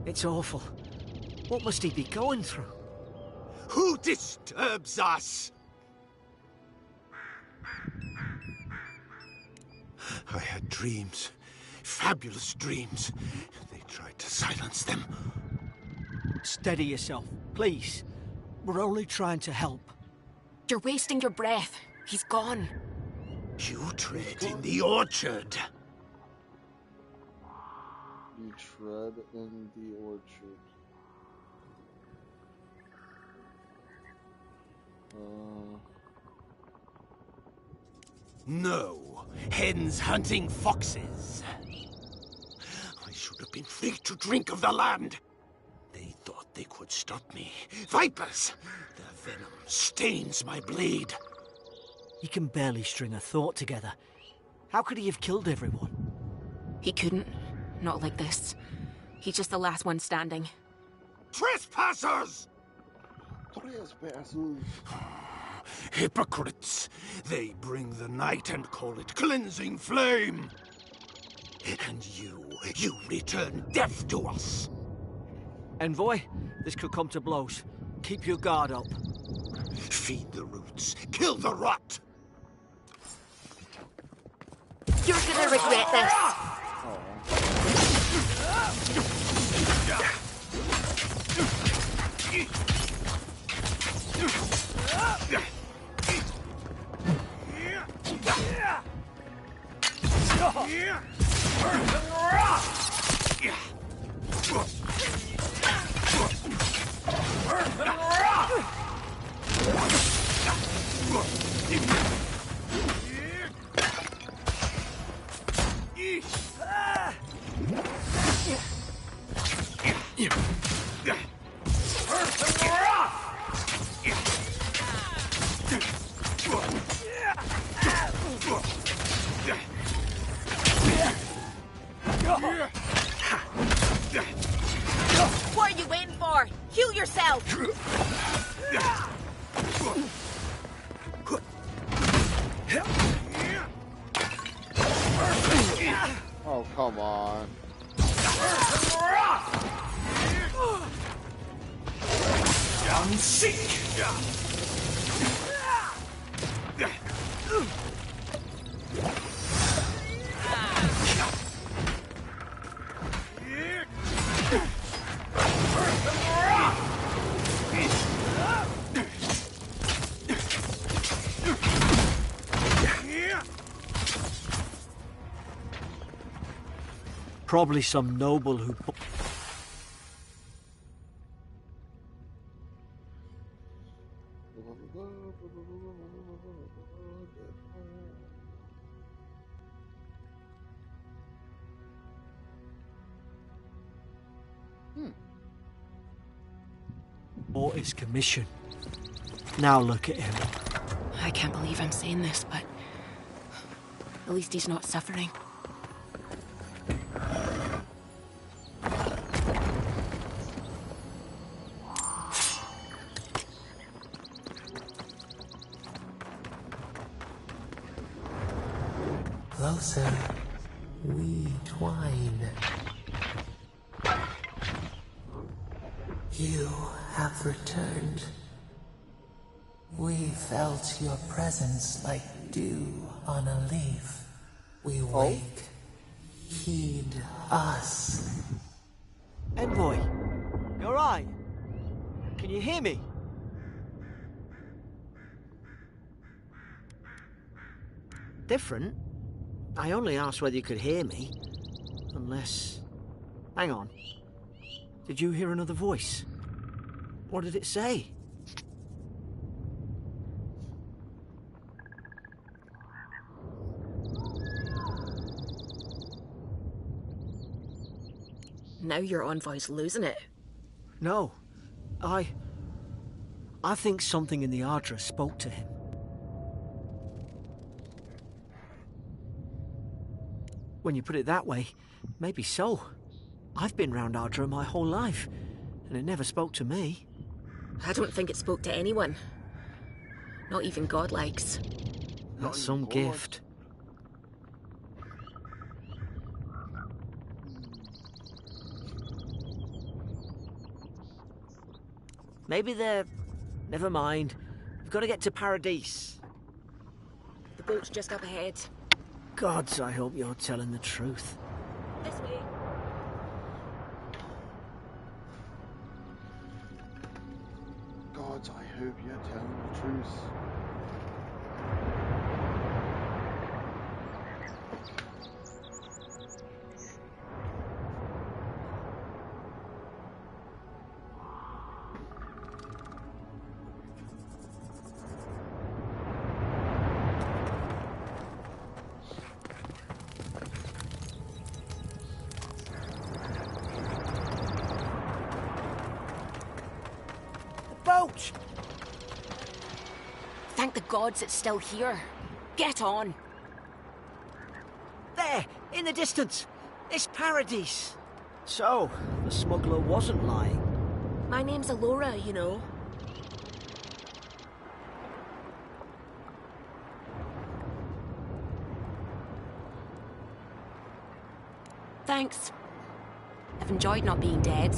It's awful. What must he be going through? Who disturbs us? I had dreams. Fabulous dreams. They tried to silence them. Steady yourself, please. We're only trying to help. You're wasting your breath. He's gone. You tread in the orchard. You tread in the orchard. No, hens hunting foxes. I should have been free to drink of the land. They thought they could stop me. Vipers! Their venom stains my blade. He can barely string a thought together. How could he have killed everyone? He couldn't. Not like this. He's just the last one standing. Trespassers! Trespassers. Hypocrites! They bring the night and call it cleansing flame. And you return death to us. Envoy, this could come to blows. Keep your guard up. Feed the roots, kill the rot. You're gonna regret this. What are you waiting for? Heal yourself! Oh, come on. Probably some noble who... bought his commission. Now look at him. I can't believe I'm saying this, but at least he's not suffering. Closer, we twine. You have returned. We felt your presence like dew on a leaf. We wake. Heed us. Envoy, you alright? Can you hear me? Different? I only asked whether you could hear me. Unless... Hang on. Did you hear another voice? What did it say? Now your envoy's losing it. No. I think something in the Ardra spoke to him. When you put it that way, maybe so. I've been round Ardra my whole life, and it never spoke to me. I don't think it spoke to anyone. Not even godlikes. That's some gift. Maybe they're... Never mind. We've got to get to Paradise. The boat's just up ahead. Gods, I hope you're telling the truth. This way. God, I hope you're telling the truth. Boat! Thank the gods it's still here. Get on. There, in the distance. It's Paradise. So, the smuggler wasn't lying. My name's Alora, you know. Thanks. I've enjoyed not being dead.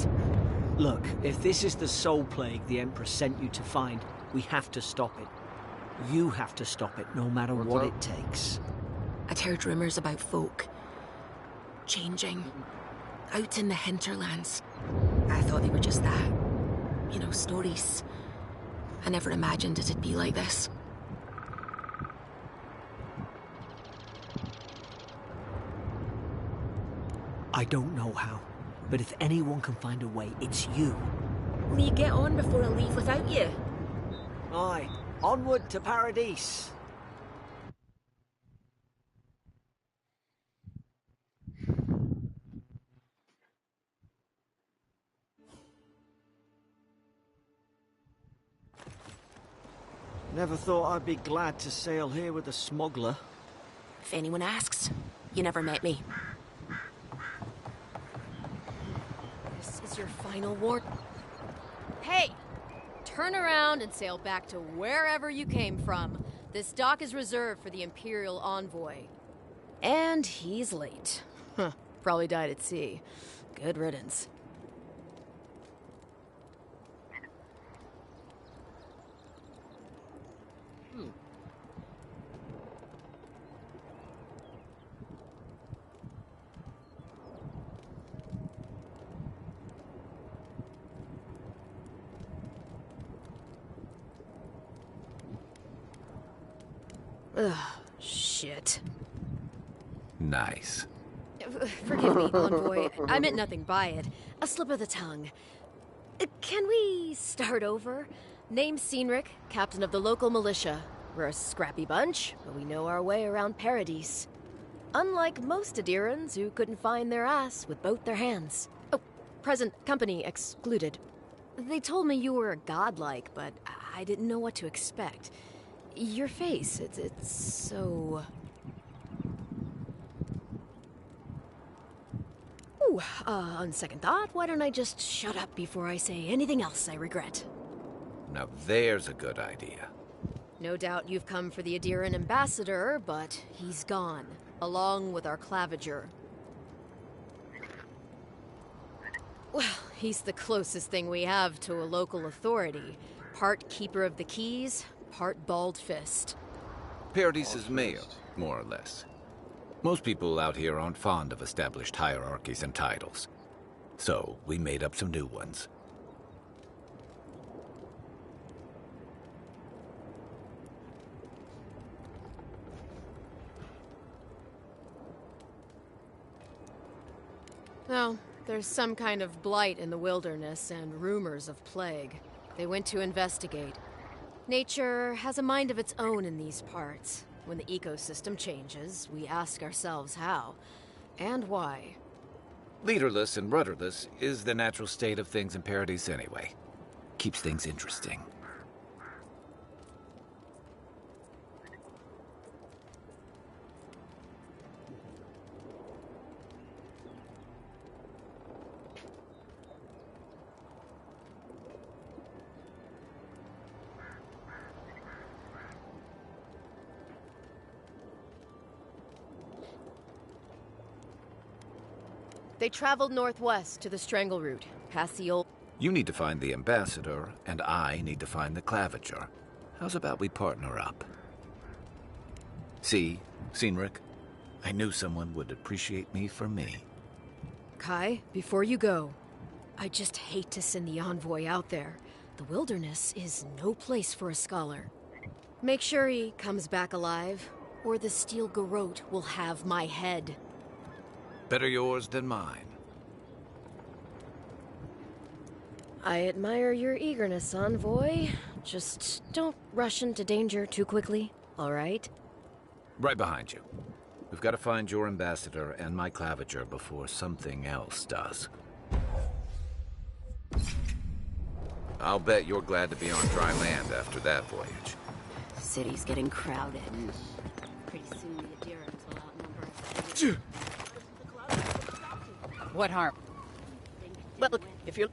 Look, if this is the soul plague the Emperor sent you to find, we have to stop it. You have to stop it, no matter what it takes. I'd heard rumours about folk changing out in the hinterlands. I thought they were just that. You know, stories. I never imagined it'd be like this. I don't know how, but if anyone can find a way, it's you. Will you get on before I leave without you? Aye, onward to Paradise. Never thought I'd be glad to sail here with a smuggler. If anyone asks, you never met me. This is your final ward. Hey! Turn around and sail back to wherever you came from. This dock is reserved for the Imperial Envoy. And he's late. Huh. Probably died at sea. Good riddance. Ugh, shit. Nice. Forgive me, Envoy. I meant nothing by it. A slip of the tongue. Can we start over? Name's Cynric, captain of the local militia. We're a scrappy bunch, but we know our way around Paradise. Unlike most Adirans who couldn't find their ass with both their hands. Oh, present company excluded. They told me you were godlike, but I didn't know what to expect. Your face, it's so... Ooh, on second thought, why don't I just shut up before I say anything else I regret? Now there's a good idea. No doubt you've come for the Adiran ambassador, but he's gone, along with our claviger. Well, he's the closest thing we have to a local authority. Part keeper of the keys, part bald fist. Paradise's mayor, more or less. Most people out here aren't fond of established hierarchies and titles. So, we made up some new ones. Well, there's some kind of blight in the wilderness and rumors of plague. They went to investigate. Nature has a mind of its own in these parts. When the ecosystem changes, we ask ourselves how and why. Leaderless and rudderless is the natural state of things in Paradise anyway. Keeps things interesting. They traveled northwest to the Strangle Route, past the old... You need to find the ambassador, and I need to find the claviger. How's about we partner up? See, Cynric, I knew someone would appreciate me for me. Kai, before you go, I just hate to send the envoy out there. The wilderness is no place for a scholar. Make sure he comes back alive, or the Steel Garrote will have my head. Better yours than mine. I admire your eagerness, Envoy. Just don't rush into danger too quickly, all right? Right behind you. We've got to find your ambassador and my claviger before something else does. I'll bet you're glad to be on dry land after that voyage. City's getting crowded. Pretty soon the Adirans will outnumber us. What harm? Well, if you...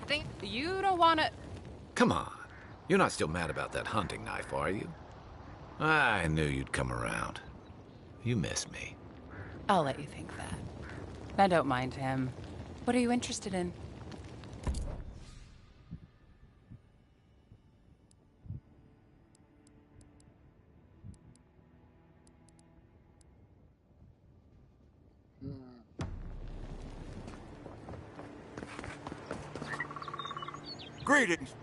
Think you don't want to... Come on. You're not still mad about that hunting knife, are you? I knew you'd come around. You miss me. I'll let you think that. I don't mind him. What are you interested in? Greetings.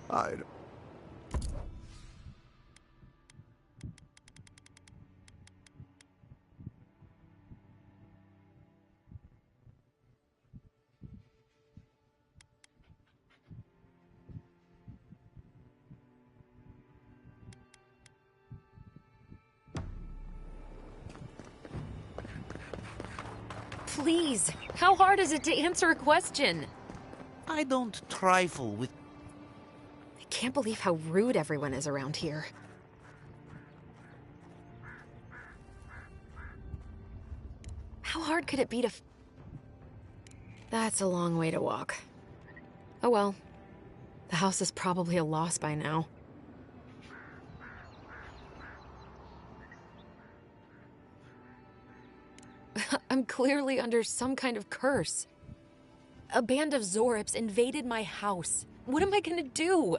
Please, how hard is it to answer a question? I don't trifle with... I can't believe how rude everyone is around here. How hard could it be to... That's a long way to walk. Oh well. The house is probably a loss by now. I'm clearly under some kind of curse. A band of Zorips invaded my house. What am I gonna do?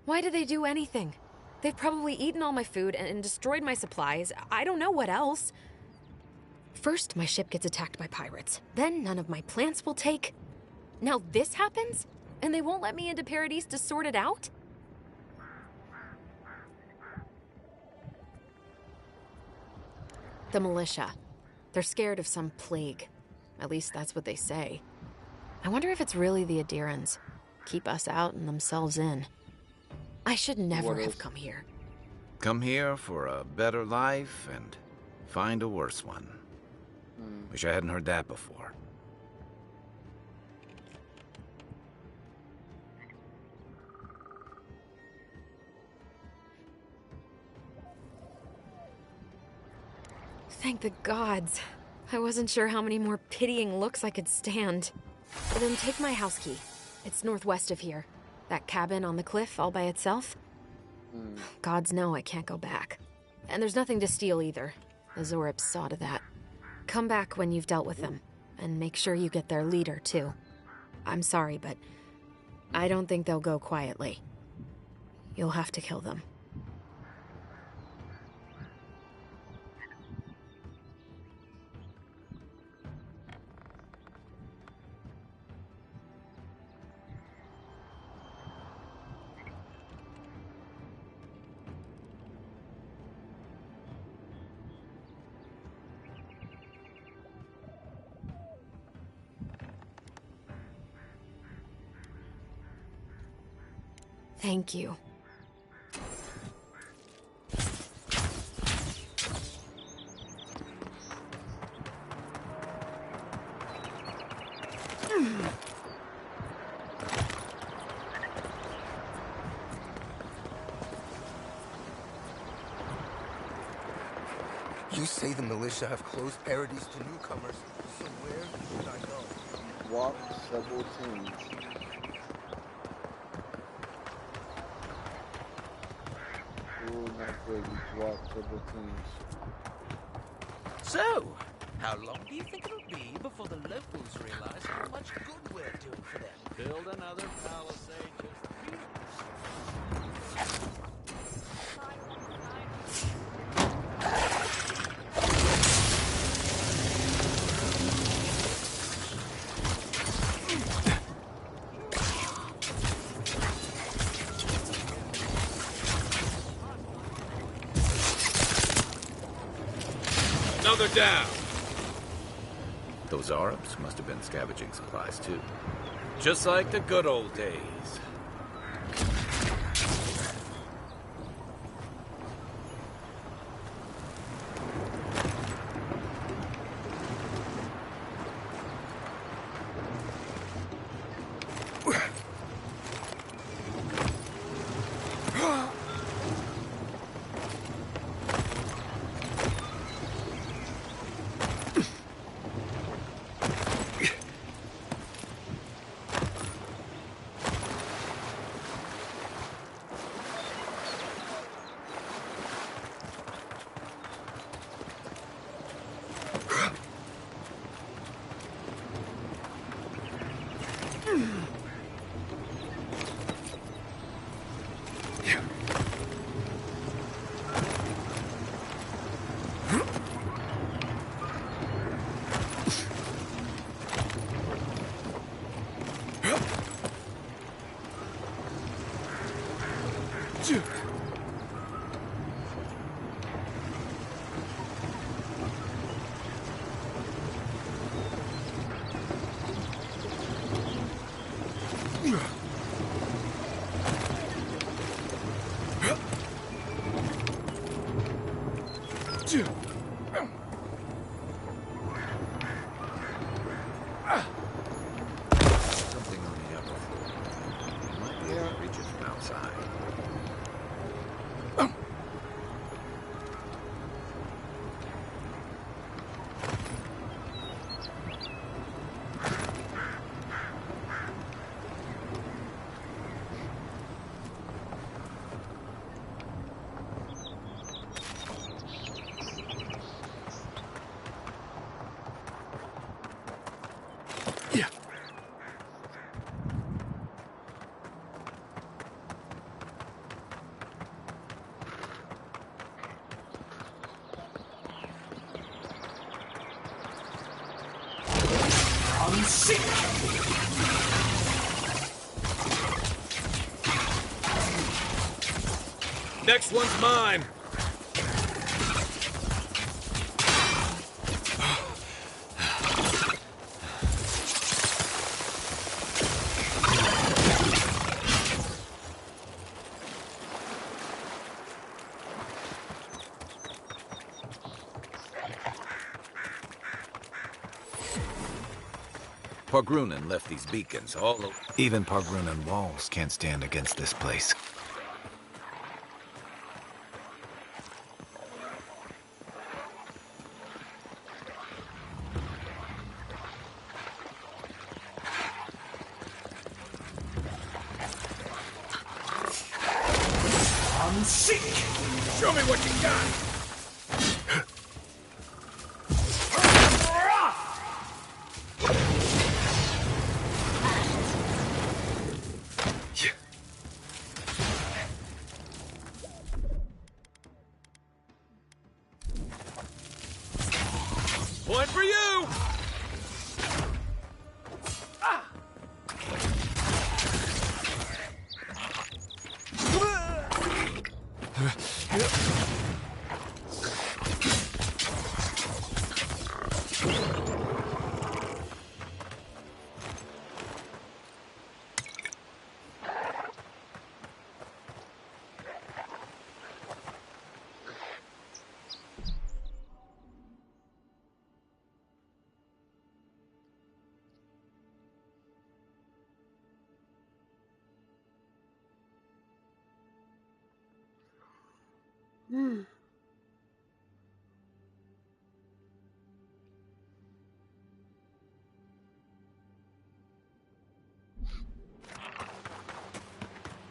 Why did they do anything? They've probably eaten all my food and destroyed my supplies. I don't know what else. First, my ship gets attacked by pirates. Then none of my plants will take. Now this happens? And they won't let me into Paradise to sort it out? The militia. They're scared of some plague. At least that's what they say. I wonder if it's really the Adirans. Keep us out and themselves in. I should never have come here. Come here for a better life and find a worse one. Wish I hadn't heard that before. Thank the gods. I wasn't sure how many more pitying looks I could stand. Then take my house key. It's northwest of here. That cabin on the cliff all by itself. Gods know I can't go back. And there's nothing to steal either. The Zorips saw to that. Come back when you've dealt with them. And make sure you get their leader, too. I'm sorry, but I don't think they'll go quietly. You'll have to kill them. Thank you. You say the militia have closed Paradise to newcomers, so where should I go? Walk several teams. Ooh, not good. You walk several teams. So, how long do you think it'll be before the locals realize how much good we're doing for them? Build another palisade just Another down! Those Zorips must have been scavenging supplies, too. just like the good old days. Something on the upper floor. Might be able to reach it from outside. I'm sick! Next one's mine. Pargrunen left these beacons all over. Even Pargrunen walls can't stand against this place. I'm sick! Show me what you got! One for you!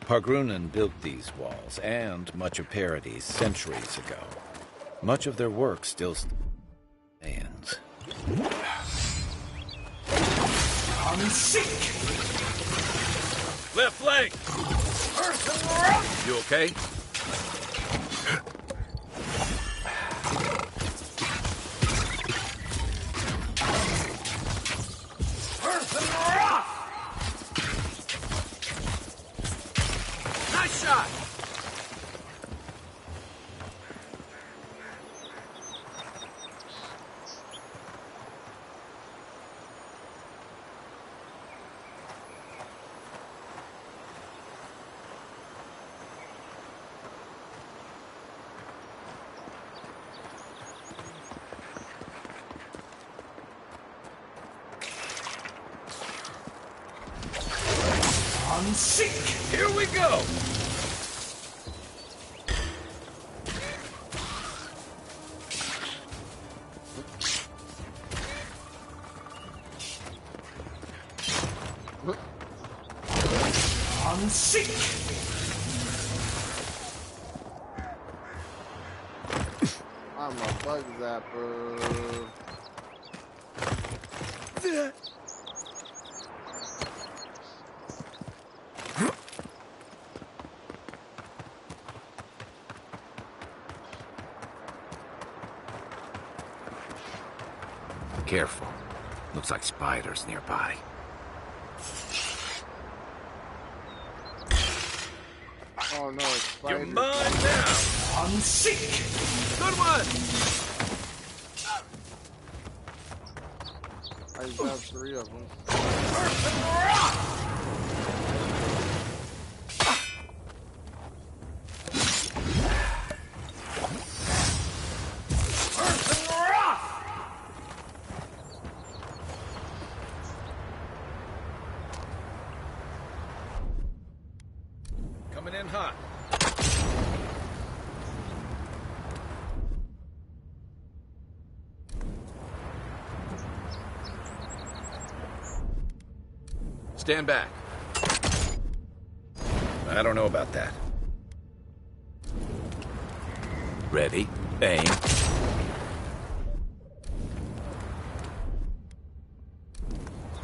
Pargrunen built these walls and much of Paradis centuries ago. Much of their work still stands. I'm sick! Left flank! You okay? Nice shot! I'm sick! Here we go! I'm sick! I'm a bug zapper. Careful. Looks like spiders nearby. Oh no, it's You're spiders. mine now! I'm sick! Good one! I just have 3 of them. Coming in hot. Stand back. I don't know about that. Ready? Aim.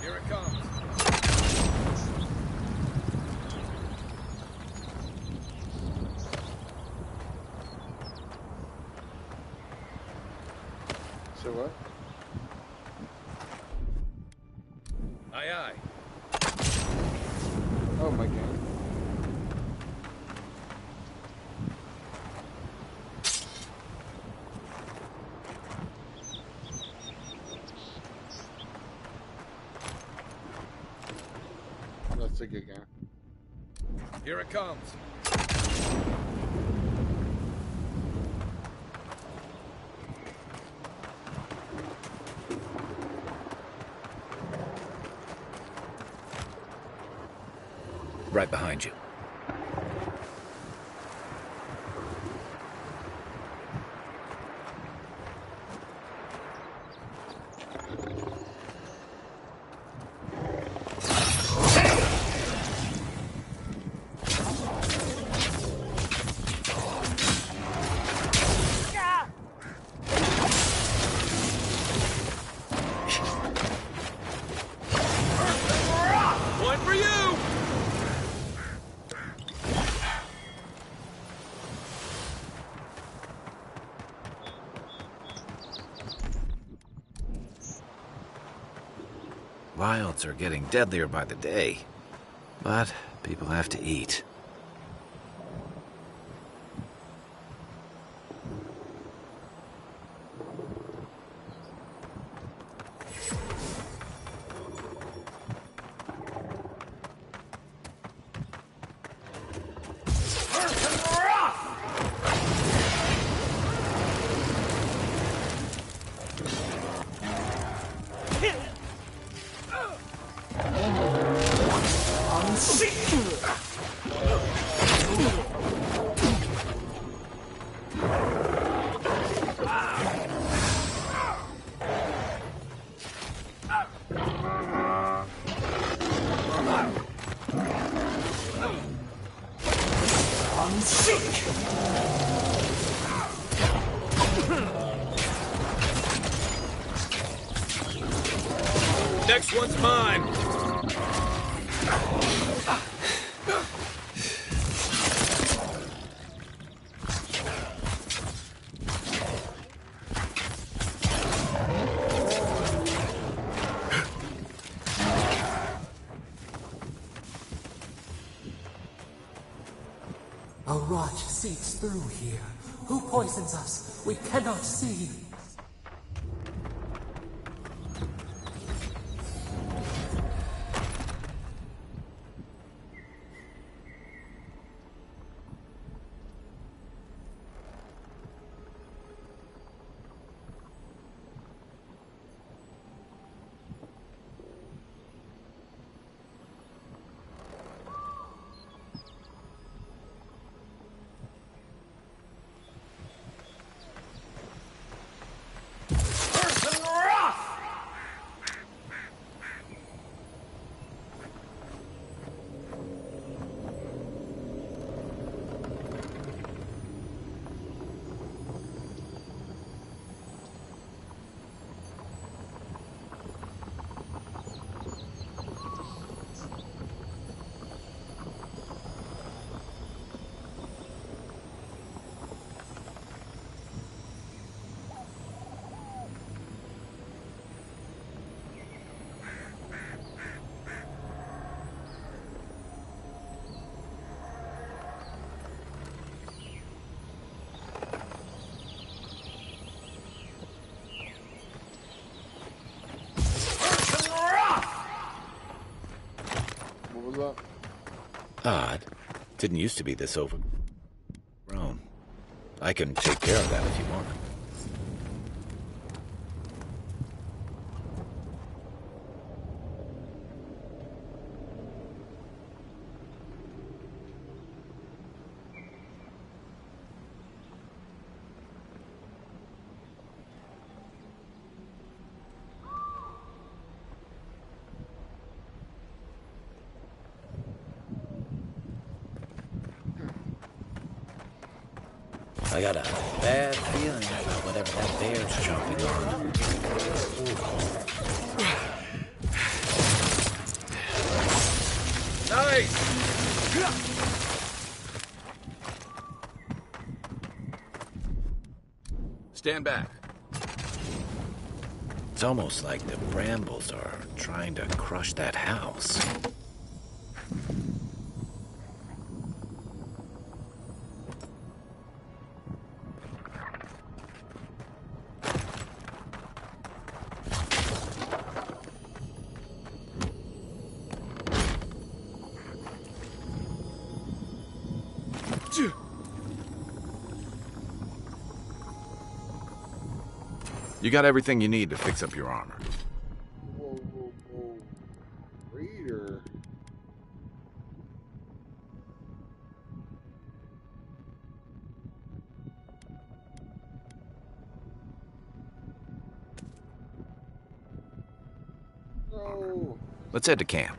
Here it comes. So what? Aye, aye. Oh my god. That's a good game. Here it comes. Right behind you. One for you! Wilds are getting deadlier by the day, but people have to eat. Next one's mine. A rot seeps through here. Who poisons us? We cannot see. Odd. Didn't used to be this overgrown. I can take care of that if you want. I got a bad feeling about whatever that bear's chomping on. Nice! Stand back. It's almost like the brambles are trying to crush that house. You got everything you need to fix up your armor. Whoa, whoa, whoa. Raider. No. Let's head to camp.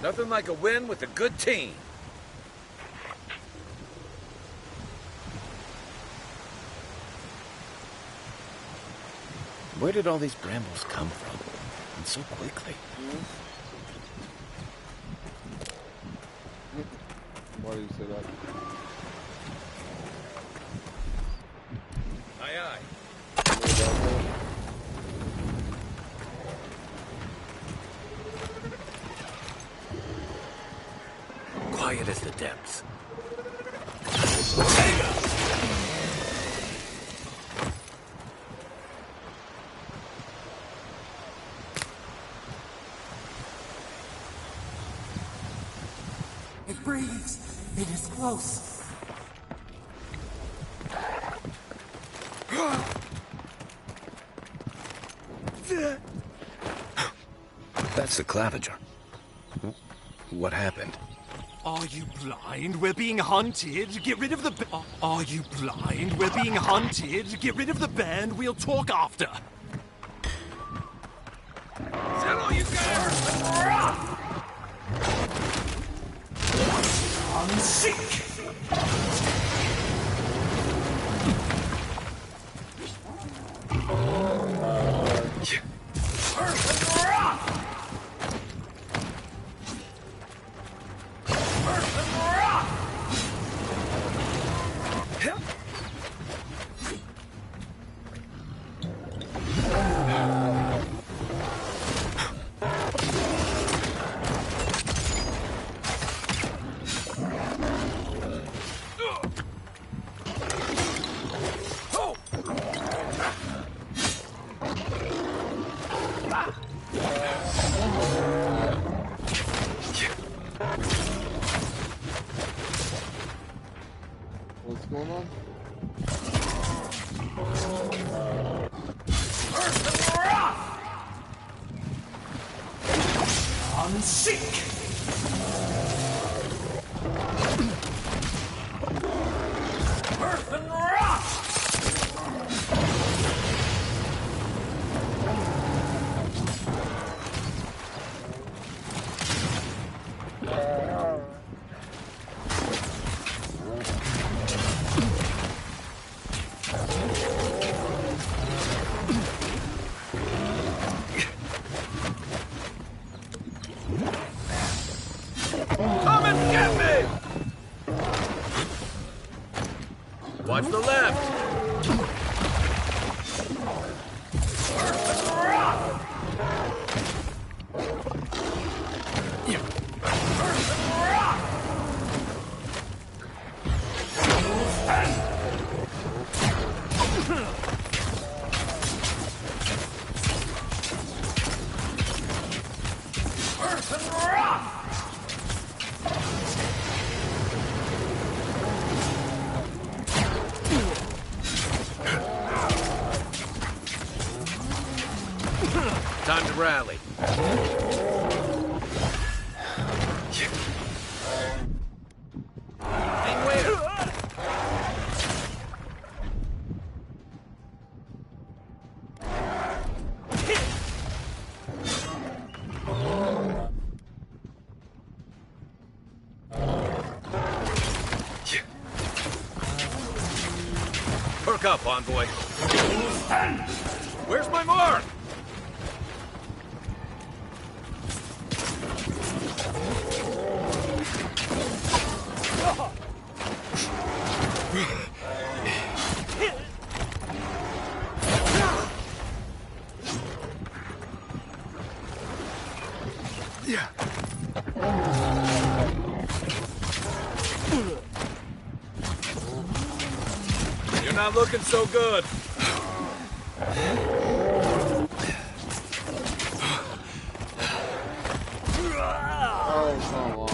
Nothing like a win with a good team. Where did all these brambles come from? And so quickly. Why do you say that? Aye, aye. Quiet as the depths. It breathes. It is close. That's the Claviger. What happened? Are you blind? We're being hunted. Get rid of the... Are you blind? We're being hunted. Get rid of the band. We'll talk after. Is that all you got? I'm sick. What's going on? I'm sick. Earth and rock. rally. Hey, where? Perk up, envoy. Where's my mark? You're not looking so good. Oh, come on.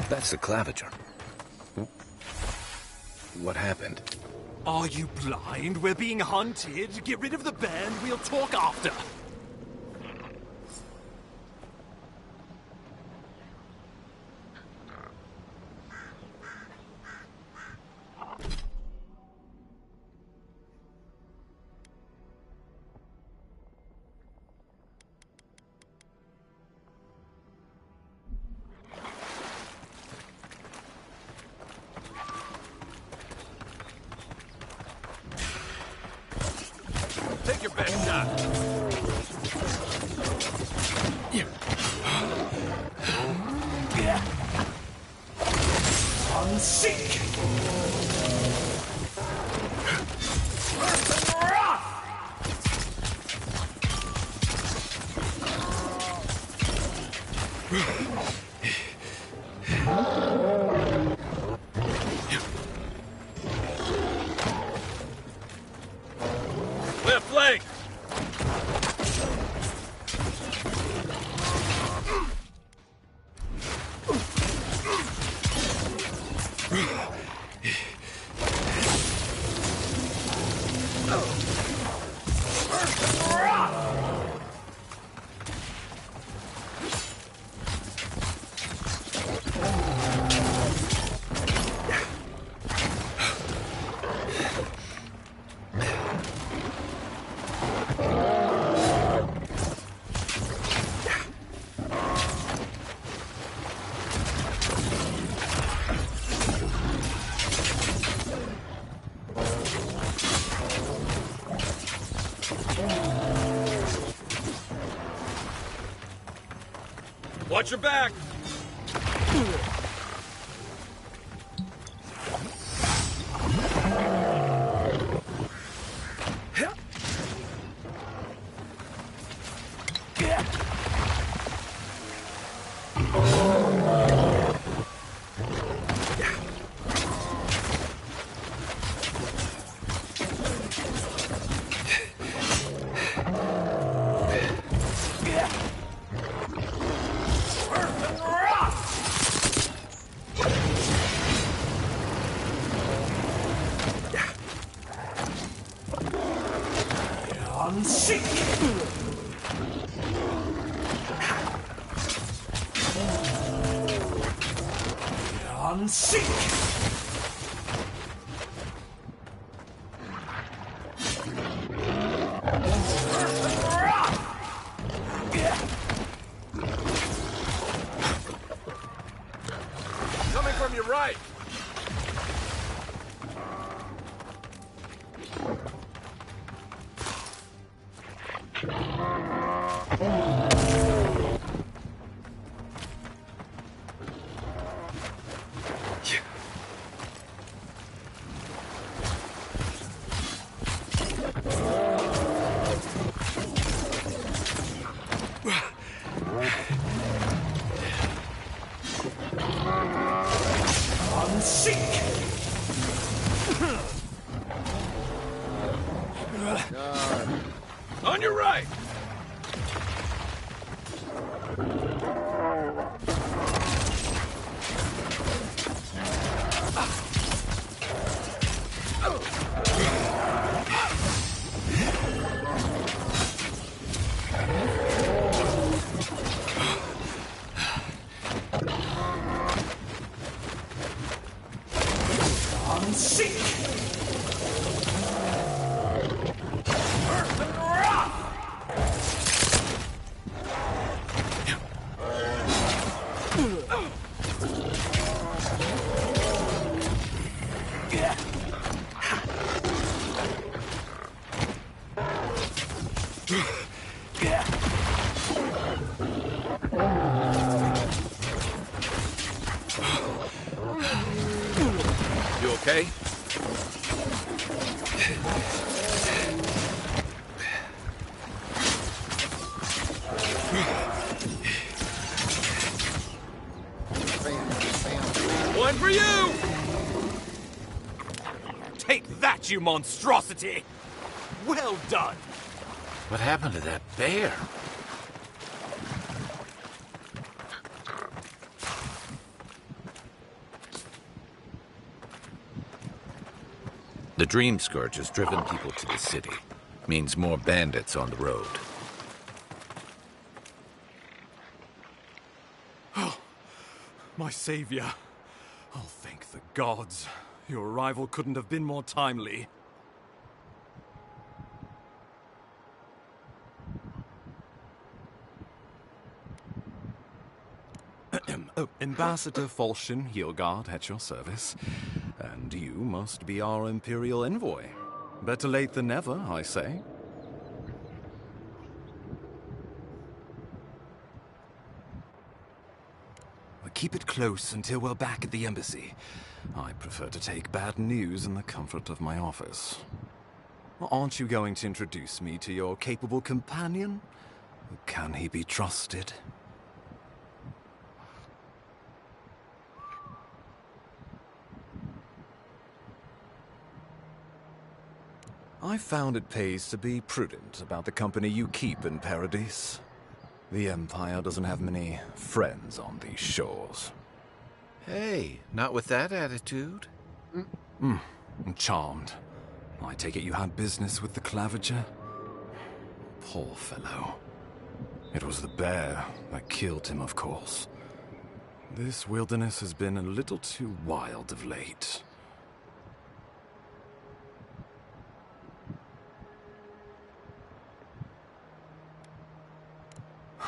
That's the claviger. What happened? Are you blind? We're being hunted. Get rid of the band. We'll talk after. Take your best shot. Unseek! Left leg. Watch your back. Unseek! Unseek! Coming from your right. On your right! You okay? One for you! Take that, you monstrosity! Well done! What happened to that bear? The Dream Scourge has driven people to the city. Means more bandits on the road. Oh, my savior. Oh, thank the gods. Your arrival couldn't have been more timely. Oh, Ambassador Falchion Heelguard at your service. And you must be our Imperial envoy. Better late than never, I say. Keep it close until we're back at the embassy. I prefer to take bad news in the comfort of my office. Aren't you going to introduce me to your capable companion? Can he be trusted? I found it pays to be prudent about the company you keep in Paradise. The Empire doesn't have many friends on these shores. Hey, not with that attitude. I'm charmed. I take it you had business with the Claviger? Poor fellow. It was the bear that killed him, of course. This wilderness has been a little too wild of late.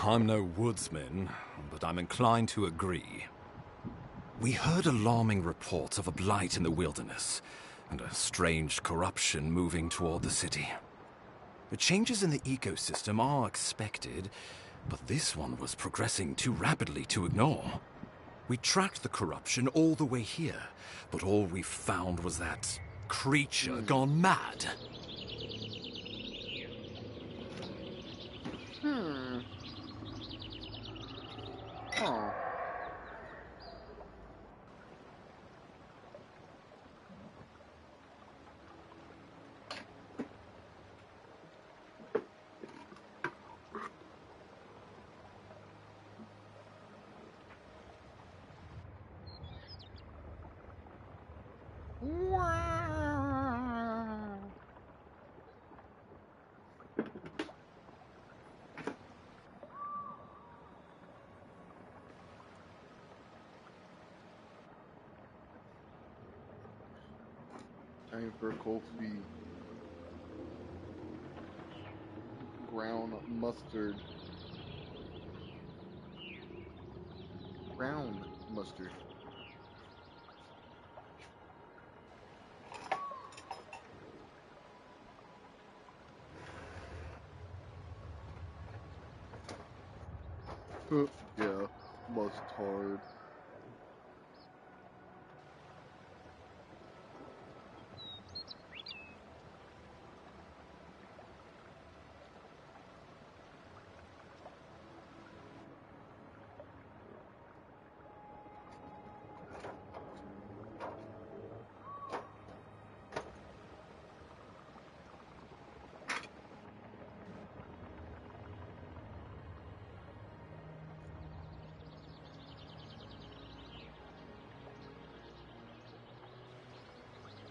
I'm no woodsman, but I'm inclined to agree. We heard alarming reports of a blight in the wilderness, and a strange corruption moving toward the city. The changes in the ecosystem are expected, but this one was progressing too rapidly to ignore. We tracked the corruption all the way here, but all we found was that creature gone mad. Oh. Time for Kofi. Ground mustard. Ground mustard. Yeah, mustard.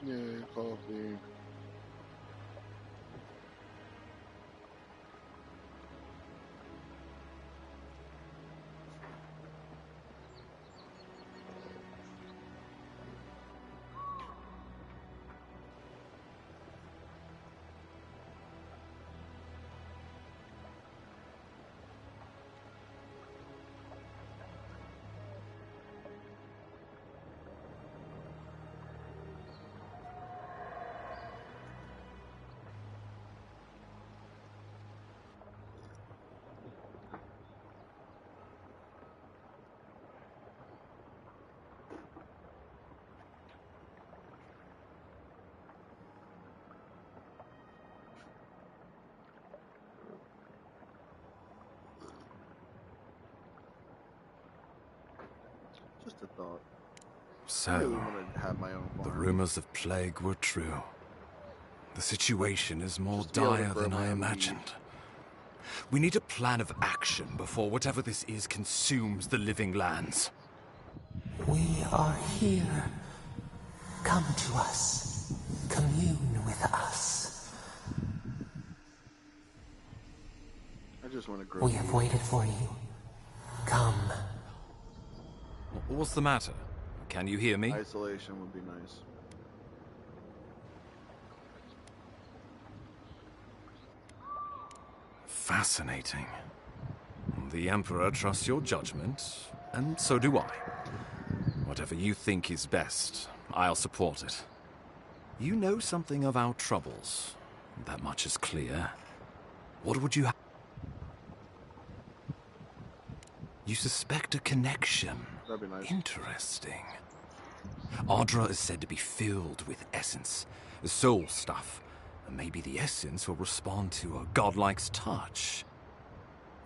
Yay, coffee. Just a thought. I really So, want to have my own the farm. rumors of plague were true. The situation is more Just to be able to dire grow than my I own imagined. We need a plan of action before whatever this is consumes the living lands. We are here. Come to us. Commune with us. I just want to grow. We have waited for you. Come. What's the matter? Can you hear me? Isolation would be nice. Fascinating. The Emperor trusts your judgment, and so do I. Whatever you think is best, I'll support it. You know something of our troubles. That much is clear. What would you have? You suspect a connection. That'd be nice. Interesting. Ardra is said to be filled with essence, soul stuff. And maybe the essence will respond to a godlike's touch.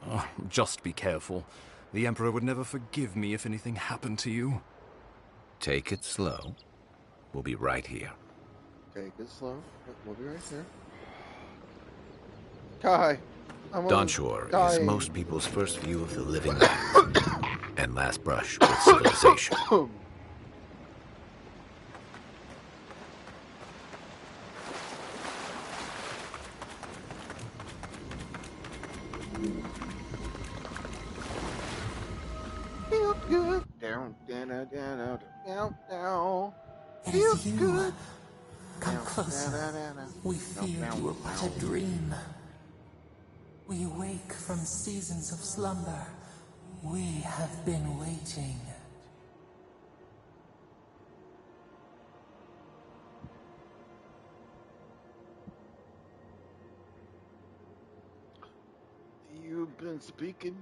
Oh, just be careful. The Emperor would never forgive me if anything happened to you. Take it slow. We'll be right here. Take it slow. We'll be right here. Kai! Donshore is most people's first view of the living lands and last brush with civilization. Feel good. Down, down, down, down, down, down. It Feel is you. good. Come closer. We feared you were but a dream. We wake from seasons of slumber. We have been waiting. You've been speaking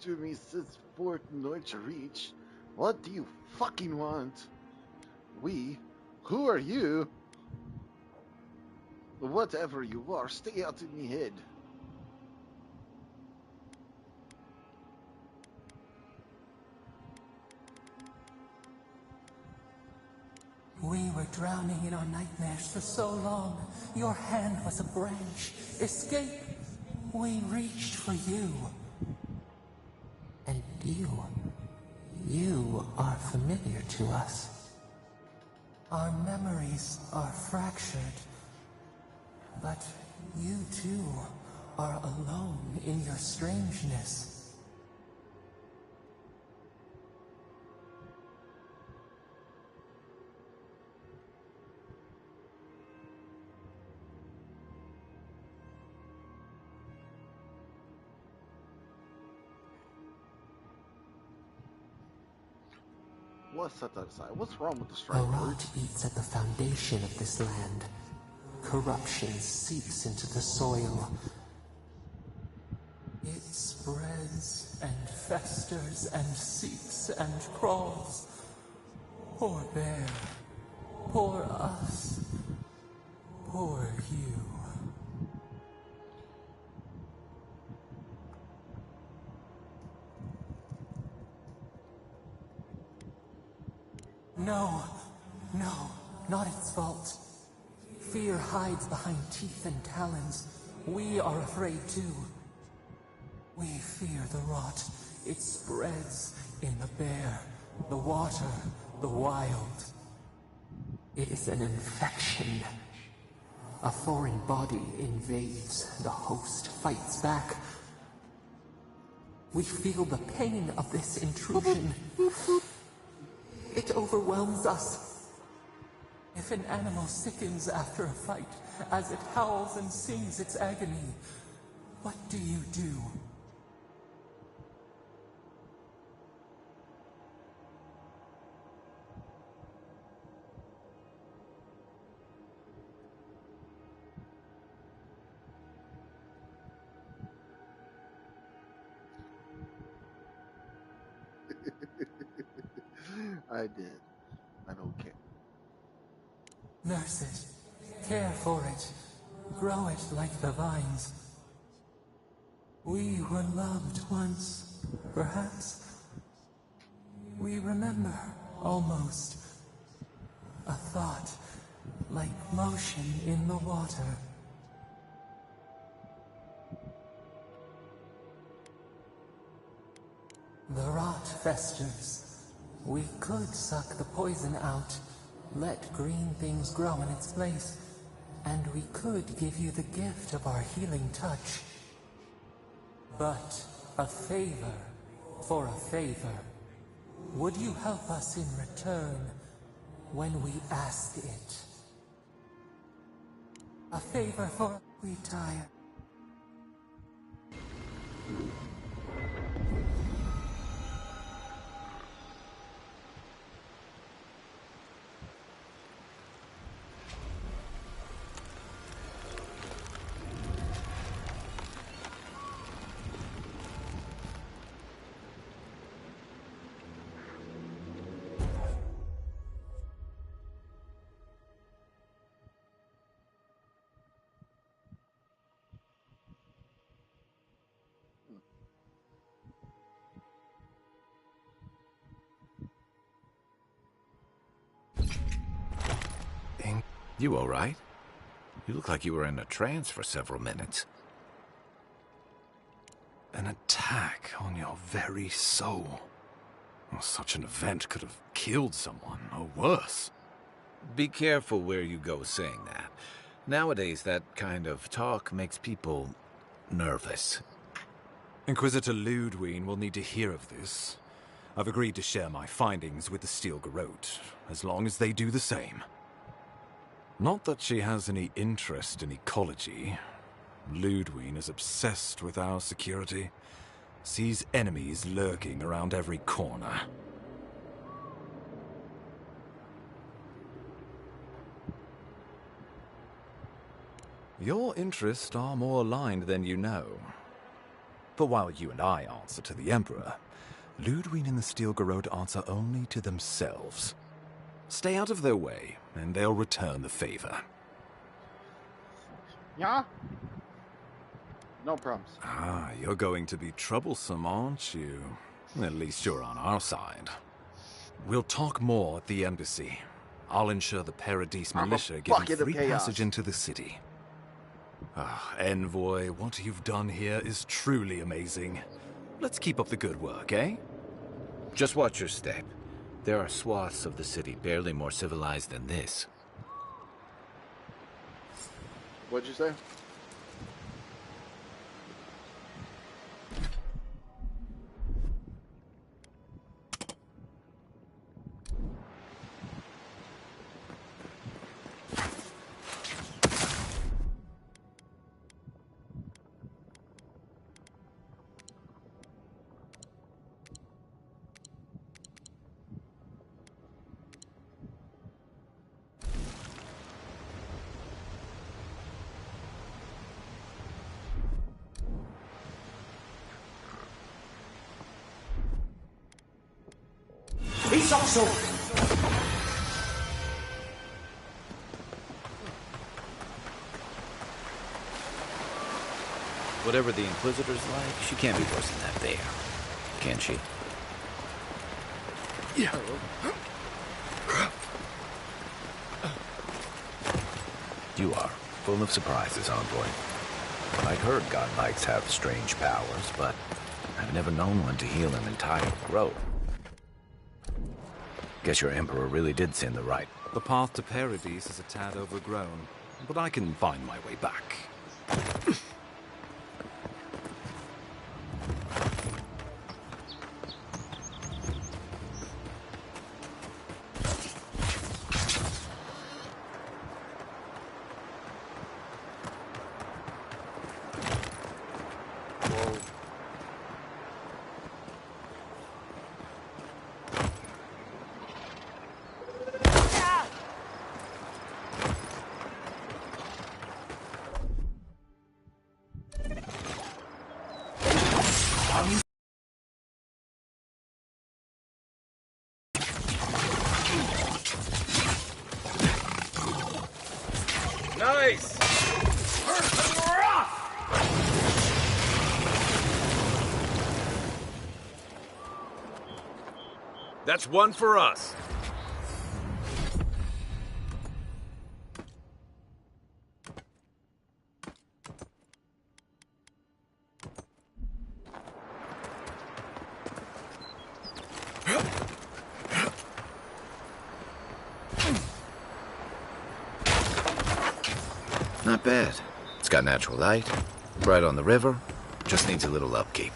to me since Fort Deutsche Reach. What do you fucking want? We? Who are you? Whatever you are, stay out of me head. We were drowning in our nightmares for so long. Your hand was a branch. Escape! We reached for you. And you are familiar to us. Our memories are fractured. But you too are alone in your strangeness. Let's set that aside. What's wrong with the A strike? rot eats at the foundation of this land. Corruption seeps into the soil. It spreads and festers and seeps and crawls. Poor bear. Poor us. Poor you. No, not its fault. Fear hides behind teeth and talons. We are afraid too. We fear the rot. It spreads in the bear, the water, the wild. It is an infection. A foreign body invades, the host fights back. We feel the pain of this intrusion. It overwhelms us. If an animal sickens after a fight, as it howls and sings its agony, what do you do? I did. I don't care. Nurse it, care for it, grow it like the vines. We were loved once, perhaps. We remember, almost. A thought, like motion in the water. The rot festers. We could suck the poison out, let green things grow in its place, and we could give you the gift of our healing touch. But a favor for a favor. Would you help us in return when we ask it? A favor for we tire. You all right? You look like you were in a trance for several minutes. An attack on your very soul. Well, such an event could have killed someone, or worse. Be careful where you go saying that. Nowadays, that kind of talk makes people nervous. Inquisitor Ludwine will need to hear of this. I've agreed to share my findings with the Steel Garrote, as long as they do the same. Not that she has any interest in ecology. Ludwine is obsessed with our security, sees enemies lurking around every corner. Your interests are more aligned than you know. But while you and I answer to the Emperor, Ludwine and the Steel Garrote answer only to themselves. Stay out of their way, and they'll return the favor. Yeah? No problems. Ah, you're going to be troublesome, aren't you? At least you're on our side. We'll talk more at the embassy. I'll ensure the Paradis militia give you free passage into the city. Ah, Envoy, what you've done here is truly amazing. Let's keep up the good work, eh? Just watch your step. There are swaths of the city barely more civilized than this. What'd you say? He's also... Whatever the Inquisitor's like, she can't be worse than that there. Can she? Yeah. You are full of surprises, Envoy. I've heard God Knights have strange powers, but I've never known one to heal an entire grove. Guess your Emperor really did send the right. The path to Paradise is a tad overgrown, but I can find my way back. Nice! That's one for us. Not bad. It's got natural light, right on the river, just needs a little upkeep.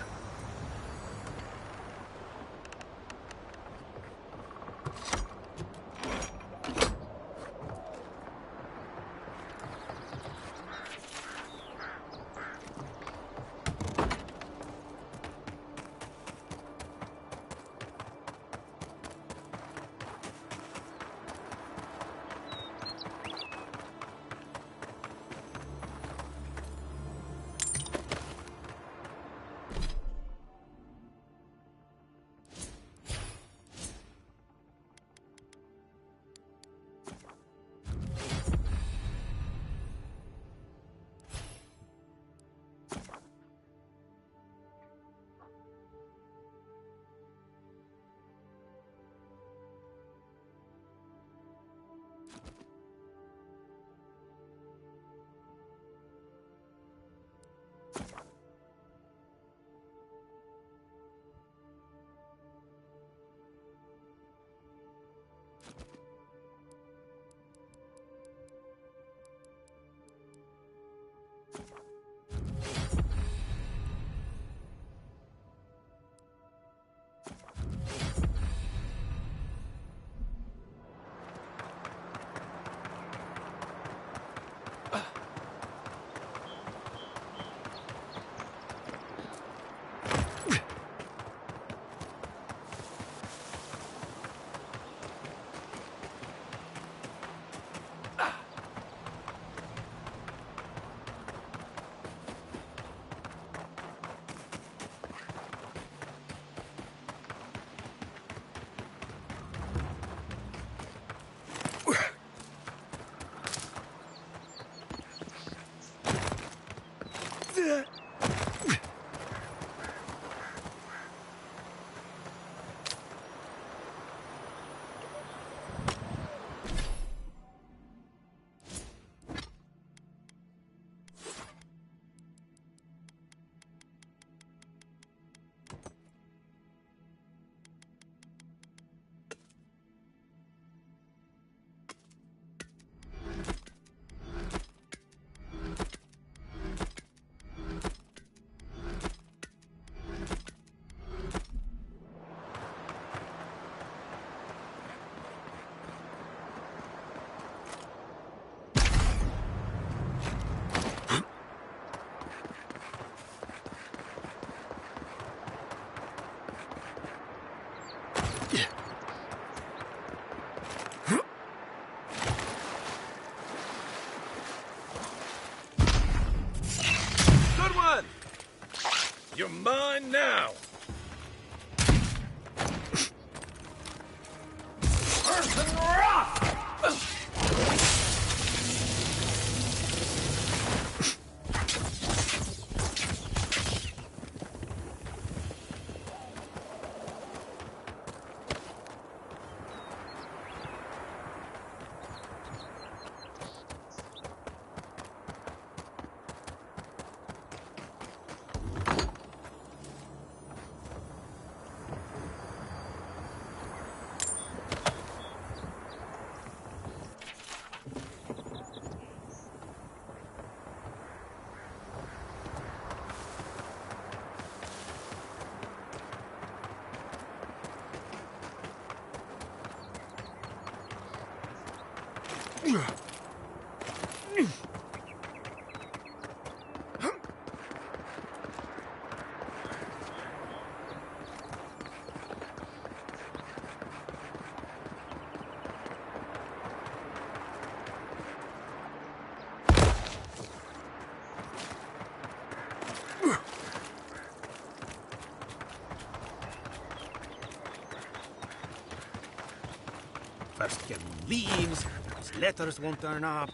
You're mine now! First get leaves, these letters won't turn up.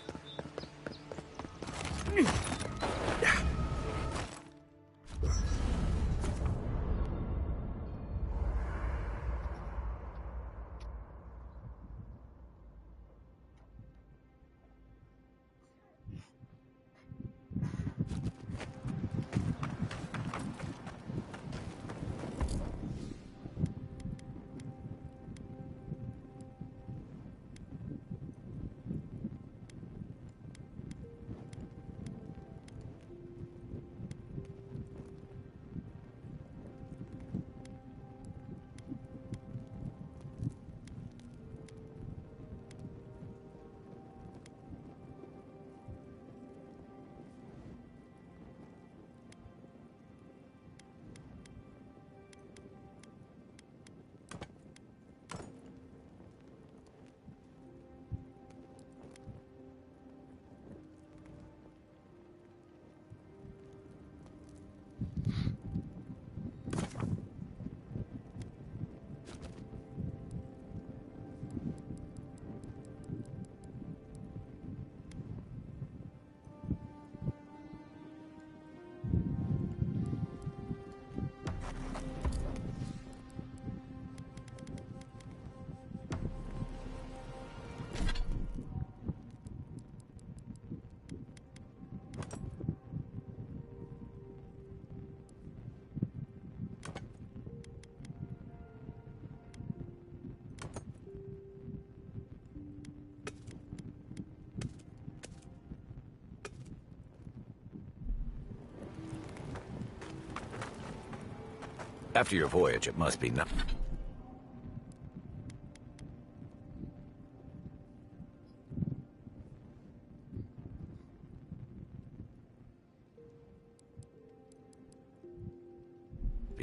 After your voyage, it must be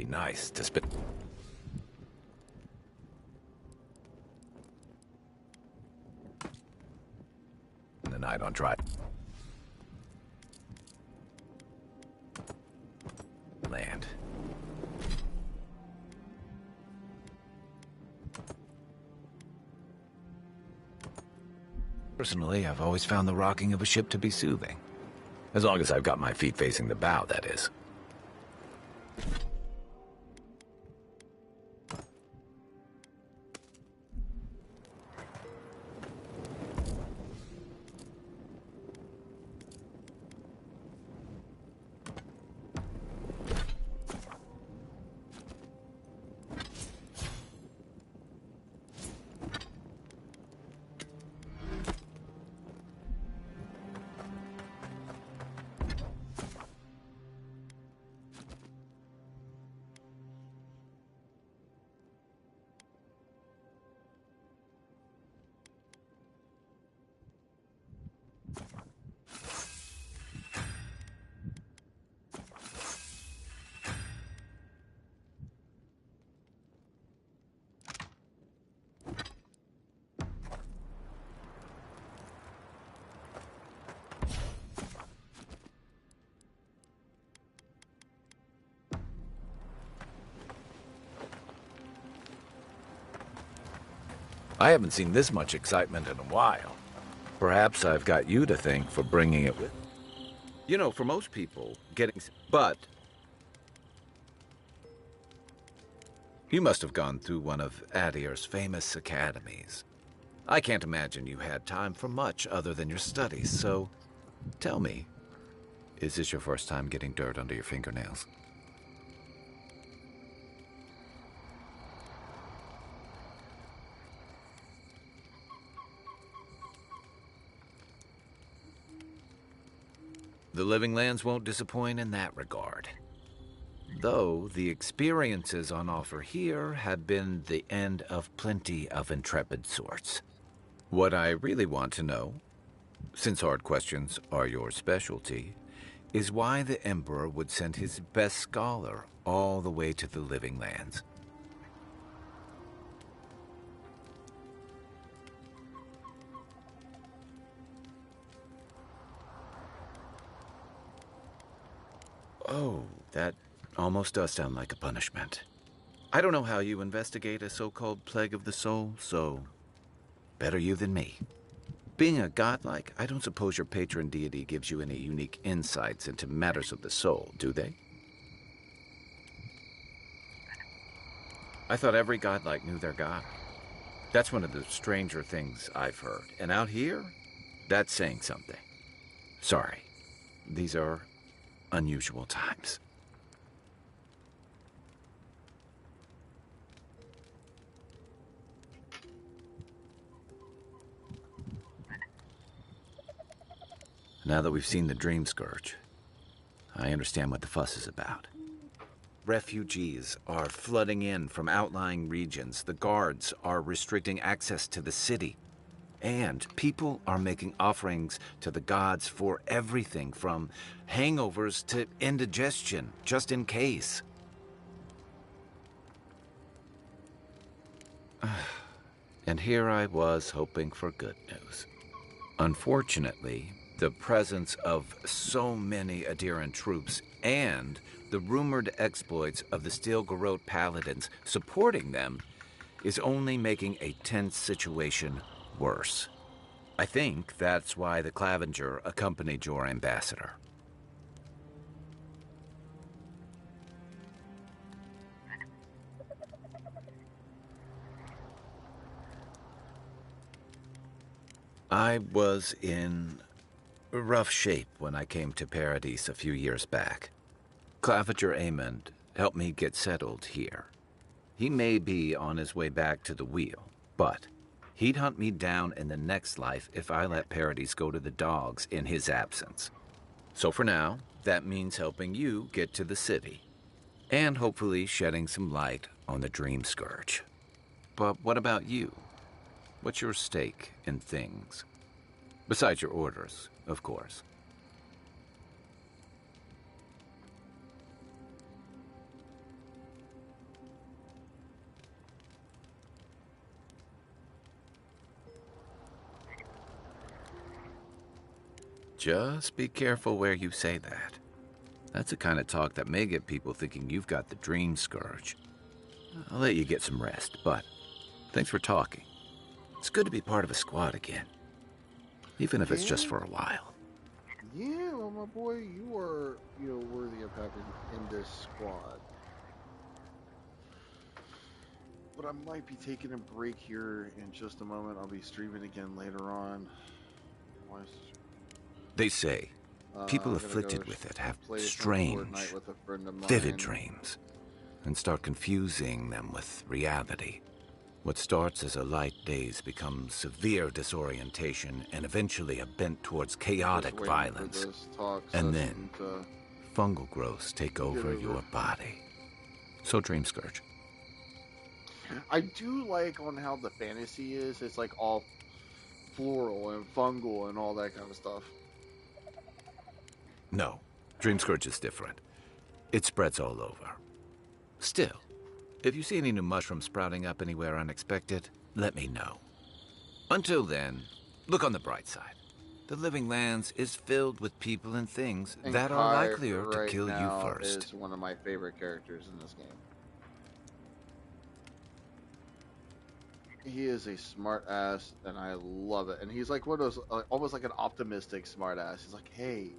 nice to spend the night on dry land. Personally, I've always found the rocking of a ship to be soothing. As long as I've got my feet facing the bow, that is. I haven't seen this much excitement in a while. Perhaps I've got you to thank for bringing it with. You know, for most people, But you must have gone through one of Adir's famous academies. I can't imagine you had time for much other than your studies, so tell me, is this your first time getting dirt under your fingernails? The Living Lands won't disappoint in that regard. Though the experiences on offer here have been the end of plenty of intrepid sorts. What I really want to know since hard questions are your specialty, is why the Emperor would send his best scholar all the way to the Living Lands. Oh, that almost does sound like a punishment. I don't know how you investigate a so-called plague of the soul, so better you than me. Being a godlike, I don't suppose your patron deity gives you any unique insights into matters of the soul, do they? I thought every godlike knew their god. That's one of the stranger things I've heard. And out here, that's saying something. Sorry, these are unusual times. Now that we've seen the Dream Scourge, I understand what the fuss is about. Refugees are flooding in from outlying regions. The guards are restricting access to the city. And people are making offerings to the gods for everything from hangovers to indigestion, just in case. And here I was hoping for good news. Unfortunately, the presence of so many Adiran troops and the rumored exploits of the Steel-Garrote paladins supporting them is only making a tense situation worse. I think that's why the Clavenger accompanied your ambassador. I was in rough shape when I came to Paradis a few years back. Clavenger Aemond helped me get settled here. He may be on his way back to the wheel, but he'd hunt me down in the next life if I let Paradis go to the dogs in his absence. So for now, that means helping you get to the city, and hopefully shedding some light on the Dream Scourge. But what about you? What's your stake in things? Besides your orders, of course. Just be careful where you say that. That's the kind of talk that may get people thinking you've got the Dream Scourge. I'll let you get some rest, but thanks for talking. It's good to be part of a squad again. Even if it's just for a while. Yeah, well, my boy, you are, worthy of having in this squad. But I might be taking a break here in just a moment. I'll be streaming again later on. They say people afflicted with it have strange, vivid dreams and start confusing them with reality. What starts as a light daze becomes severe disorientation and eventually a bent towards chaotic violence. And then fungal growths take over your body. So Dream Scourge. I do like on how the fantasy is. It's like all floral and fungal and all that kind of stuff. No, Dream Scourge is different. It spreads all over. Still, if you see any new mushrooms sprouting up anywhere unexpected, let me know. Until then, look on the bright side. The Living Lands is filled with people and things that are likelier to kill you first. Is one of my favorite characters in this game. He is a smart ass, and I love it. And he's like one of those, almost like an optimistic smart ass. He's like, hey,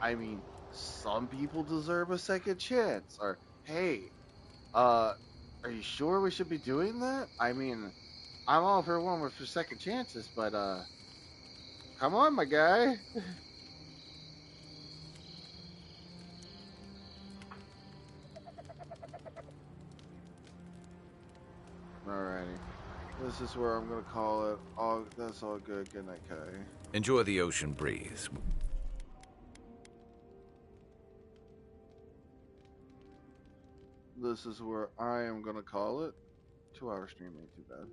I mean, some people deserve a second chance. Or, hey, are you sure we should be doing that? I mean, I'm all for one for second chances, but, come on, my guy. Alrighty. This is where I'm gonna call it. That's all good. Good night, Kai. Enjoy the ocean breeze. This is where I am gonna call it. 2-hour stream ain't too bad.